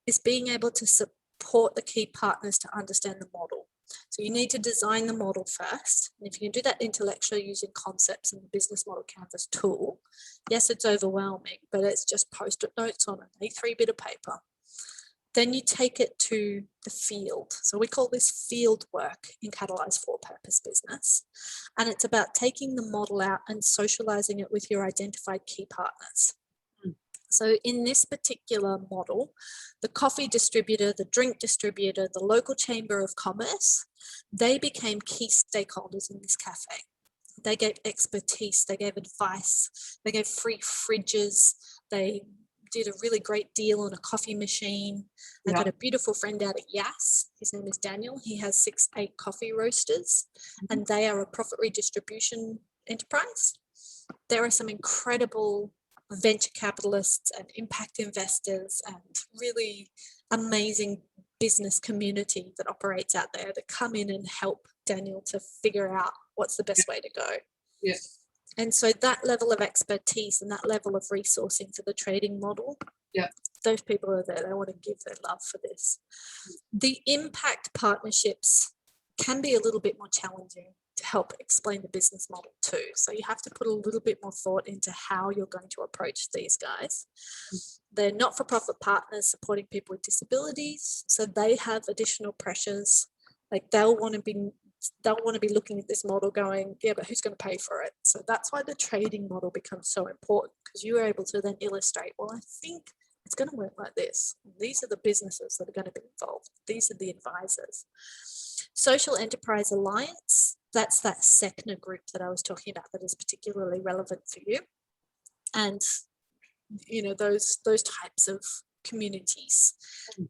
Speaker 1: is being able to support the key partners to understand the model. So you need to design the model first. And if you can do that intellectually using concepts in the business model canvas tool, yes, it's overwhelming, but it's just post-it notes on an A3 bit of paper. Then you take it to the field. So we call this field work in Catalyze for Purpose business. And it's about taking the model out and socializing it with your identified key partners. So in this particular model, the coffee distributor, the drink distributor, the local chamber of commerce, they became key stakeholders in this cafe. They gave expertise, they gave advice, they gave free fridges, they did a really great deal on a coffee machine. I got a beautiful friend out at Yass. His name is Daniel. He has 6-8 coffee roasters, and they are a profit redistribution enterprise. There are some incredible venture capitalists and impact investors and really amazing business community that operates out there that come in and help Daniel to figure out what's the best way to go.
Speaker 2: Yeah.
Speaker 1: And so that level of expertise and that level of resourcing for the trading model, those people are there. They want to give their love for this. The impact partnerships can be a little bit more challenging to help explain the business model too. So you have to put a little bit more thought into how you're going to approach these guys. They're not-for-profit partners supporting people with disabilities, so they have additional pressures. Like they'll want to be looking at this model going, yeah, but who's going to pay for it? So that's why the trading model becomes so important, because you are able to then illustrate, well, I think it's going to work like this. These are the businesses that are going to be involved. These are the advisors. Social Enterprise Alliance, that's that SECNA group that I was talking about that is particularly relevant for you. And, you know, those types of communities,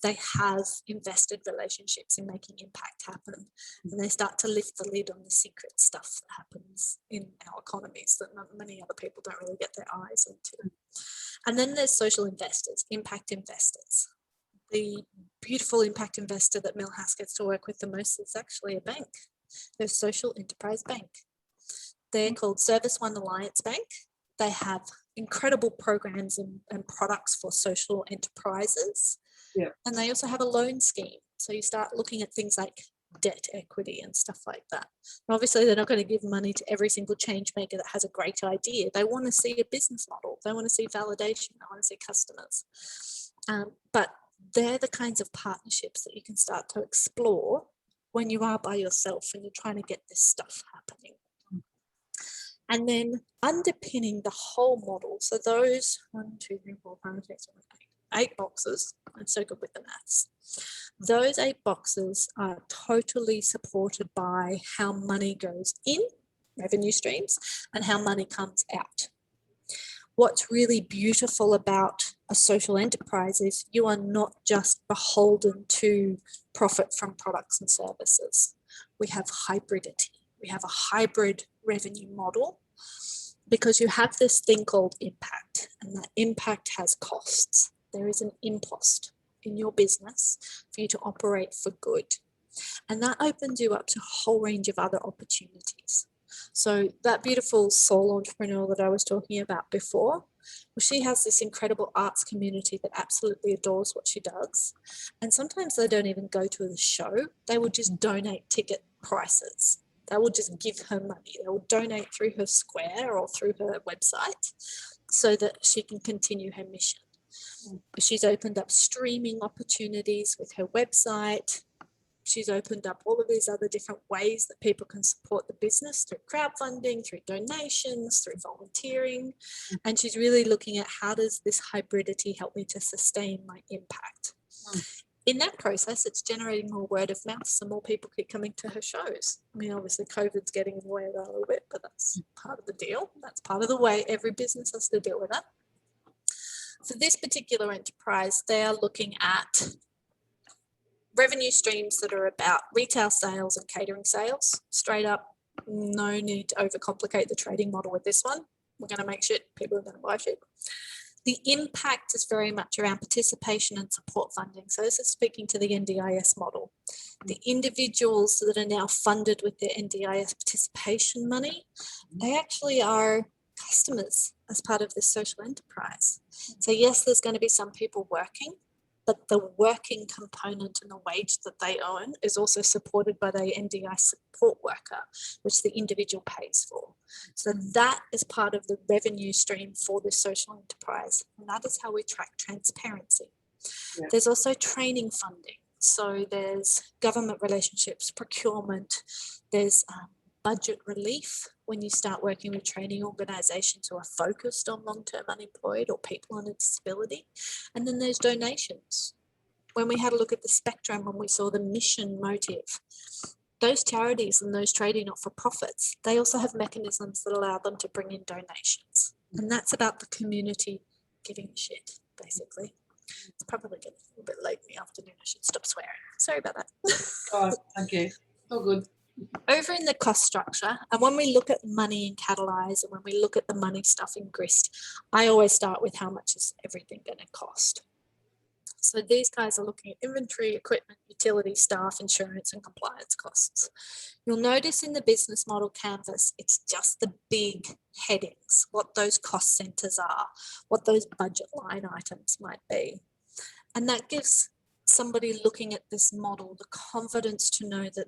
Speaker 1: they have invested relationships in making impact happen, and they start to lift the lid on the secret stuff that happens in our economies that many other people don't really get their eyes into. And then there's social investors, impact investors. The beautiful impact investor that Millhouse gets to work with the most is actually a bank. They're Social Enterprise Bank. They're called Service One Alliance Bank. They have incredible programs and products for social enterprises. And they also have a loan scheme. So you start looking at things like debt equity and stuff like that. And obviously, they're not going to give money to every single change maker that has a great idea. They want to see a business model. They want to see validation. They want to see customers. But they're the kinds of partnerships that you can start to explore when you are by yourself and you're trying to get this stuff happening. And then underpinning the whole model, so those 8 boxes, I'm so good with the maths. Those 8 boxes are totally supported by how money goes in, revenue streams, and how money comes out. What's really beautiful about a social enterprise is you are not just beholden to profit from products and services. We have hybridity. We have a hybrid revenue model because you have this thing called impact, and that impact has costs. There is an impost in your business for you to operate for good. And that opens you up to a whole range of other opportunities. So that beautiful soul entrepreneur that I was talking about before, well, she has this incredible arts community that absolutely adores what she does. And sometimes they don't even go to the show. They will just donate ticket prices. They will just give her money. They will donate through her Square or through her website so that she can continue her mission. She's opened up streaming opportunities with her website. She's opened up all of these other different ways that people can support the business through crowdfunding, through donations, through volunteering. And she's really looking at how does this hybridity help me to sustain my impact. In that process, it's generating more word of mouth, so more people keep coming to her shows. I mean, obviously COVID's getting in the way of that a little bit, but that's part of the deal. That's part of the way every business has to deal with that. For this particular enterprise, they are looking at revenue streams that are about retail sales and catering sales. Straight up, no need to overcomplicate the trading model with this one. We're going to make shit, people are going to buy shit. The impact is very much around participation and support funding. So this is speaking to the NDIS model. The individuals that are now funded with their NDIS participation money, they actually are customers as part of this social enterprise. So yes, there's going to be some people working, but the working component and the wage that they earn is also supported by the NDI support worker, which the individual pays for. So that is part of the revenue stream for this social enterprise. And that is how we track transparency. Yeah. There's also training funding. So there's government relationships, procurement, there's budget relief when you start working with training organisations who are focused on long-term unemployed or people on a disability. And then there's donations. When we had a look at the spectrum and we saw the mission motive, those charities and those trading not-for-profits, they also have mechanisms that allow them to bring in donations. And that's about the community giving a shit, basically. It's probably getting a little bit late in the afternoon. I should stop swearing. Sorry about that.
Speaker 2: Oh, okay. All good.
Speaker 1: Over in the cost structure, and when we look at money in Catalyse and when we look at the money stuff in GRIST, I always start with how much is everything going to cost. So these guys are looking at inventory, equipment, utility, staff, insurance, and compliance costs. You'll notice in the business model canvas, it's just the big headings, what those cost centers are, what those budget line items might be. And that gives somebody looking at this model the confidence to know that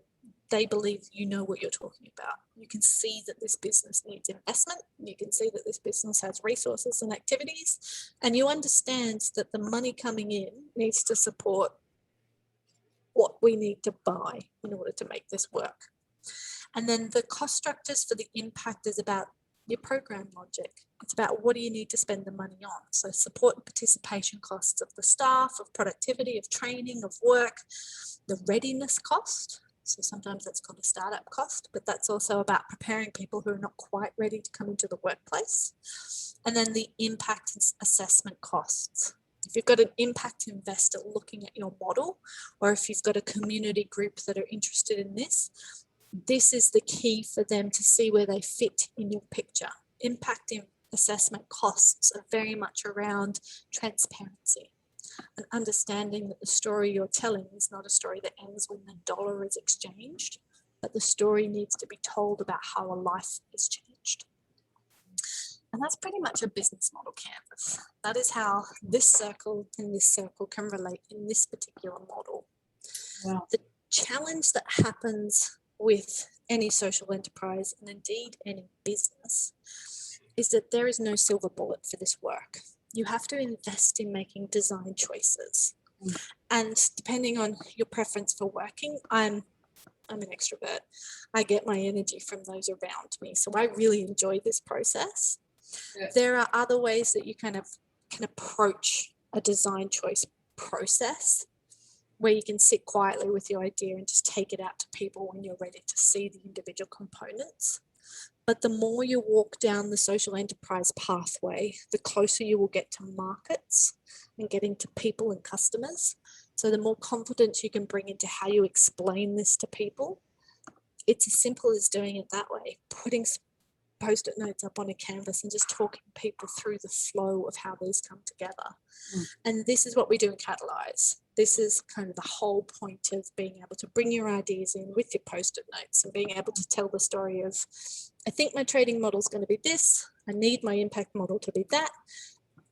Speaker 1: they believe you know what you're talking about. You can see that this business needs investment. You can see that this business has resources and activities, and you understand that the money coming in needs to support what we need to buy in order to make this work. And then the cost structures for the impact is about your program logic. It's about what do you need to spend the money on. So support and participation costs of the staff, of productivity, of training, of work, the readiness cost. So sometimes that's called a startup cost, but that's also about preparing people who are not quite ready to come into the workplace. And then the impact assessment costs. If you've got an impact investor looking at your model, or if you've got a community group that are interested in this, this is the key for them to see where they fit in your picture. Impact assessment costs are very much around transparency. And understanding that the story you're telling is not a story that ends when the dollar is exchanged, but the story needs to be told about how a life is changed. And that's pretty much a business model canvas. That is how this circle and this circle can relate in this particular model. Wow. The challenge that happens with any social enterprise and indeed any business is that there is no silver bullet for this work. You have to invest in making design choices. And depending on your preference for working, I'm an extrovert. I get my energy from those around me. So I really enjoy this process. Yeah. There are other ways that you kind of can approach a design choice process where you can sit quietly with your idea and just take it out to people when you're ready to see the individual components. But the more you walk down the social enterprise pathway, the closer you will get to markets and getting to people and customers. So the more confidence you can bring into how you explain this to people, it's as simple as doing it that way, putting post-it notes up on a canvas and just talking people through the flow of how these come together. And this is what we do in Catalyse. This is kind of the whole point of being able to bring your ideas in with your post-it notes and being able to tell the story of, I think my trading model is going to be this, I need my impact model to be that.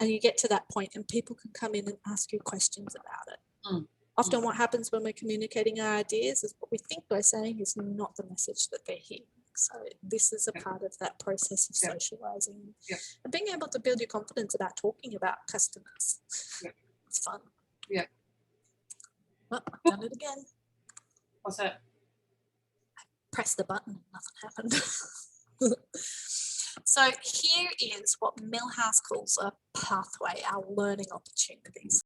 Speaker 1: And you get to that point and people can come in and ask you questions about it. Often what happens when we're communicating our ideas is what we think we're saying is not the message that they're hearing. So this is a part of that process of socializing and being able to build your confidence about talking about customers. It's fun.
Speaker 2: Yeah.
Speaker 1: Well, I've done it again.
Speaker 2: What's that?
Speaker 1: I pressed the button and nothing happened. So here is what Millhouse calls a pathway, our learning opportunities.